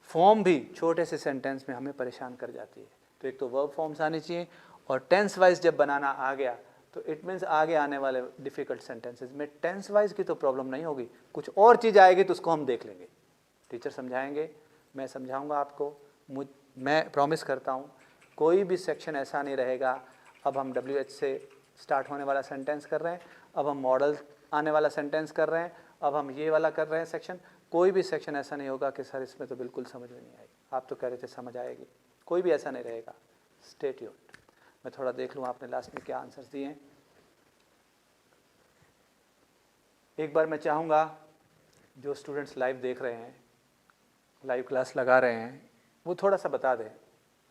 फॉर्म भी छोटे से सेंटेंस में हमें परेशान कर जाती है। तो एक तो वर्ब फॉर्म्स आनी चाहिए, और टेंस वाइज जब बनाना आ गया तो इट मीन्स आगे आने वाले डिफ़िकल्ट सेंटेंसेस में टेंस वाइज की तो प्रॉब्लम नहीं होगी, कुछ और चीज़ आएगी तो उसको हम देख लेंगे, टीचर समझाएंगे, मैं समझाऊंगा आपको। मैं प्रॉमिस करता हूँ कोई भी सेक्शन ऐसा नहीं रहेगा। अब हम WH से स्टार्ट होने वाला सेंटेंस कर रहे हैं, अब हम मॉडल आने वाला सेंटेंस कर रहे हैं, अब हम ये वाला कर रहे हैं सेक्शन। कोई भी सेक्शन ऐसा नहीं होगा कि सर इसमें तो बिल्कुल समझ में नहीं आई, आप तो कह रहे थे समझ आएगी, कोई भी ऐसा नहीं रहेगा। Stay tuned. मैं थोड़ा देख लूँ आपने लास्ट में क्या आंसर्स दिए हैं। एक बार मैं चाहूँगा जो स्टूडेंट्स लाइव देख रहे हैं, लाइव क्लास लगा रहे हैं, वो थोड़ा सा बता दें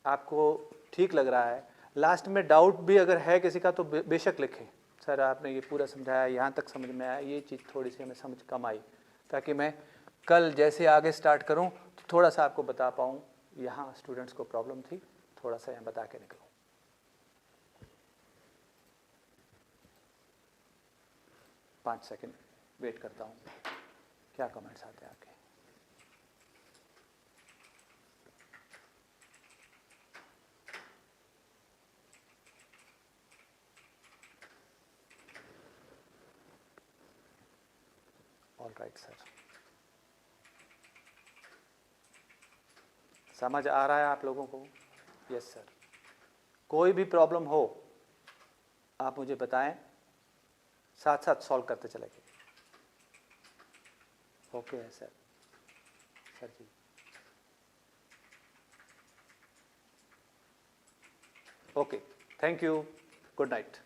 आपको ठीक लग रहा है। लास्ट में डाउट भी अगर है किसी का तो बेशक लिखें, सर आपने ये पूरा समझाया, यहाँ तक समझ में आया, ये चीज़ थोड़ी सी हमें समझ कम आई, ताकि मैं कल जैसे आगे स्टार्ट करूँ तो थोड़ा सा आपको बता पाऊँ। यहाँ स्टूडेंट्स को प्रॉब्लम थी, थोड़ा सा यहाँ बता के निकलूँ। पाँच सेकंड वेट करता हूँ, क्या कमेंट्स आते हैं आपके। ऑल राइट सर, समझ आ रहा है आप लोगों को? Yes sir. कोई भी प्रॉब्लम हो आप मुझे बताएं, साथ साथ सॉल्व करते चलेंगे। ओके है sir. Sir ji okay, thank you, good night.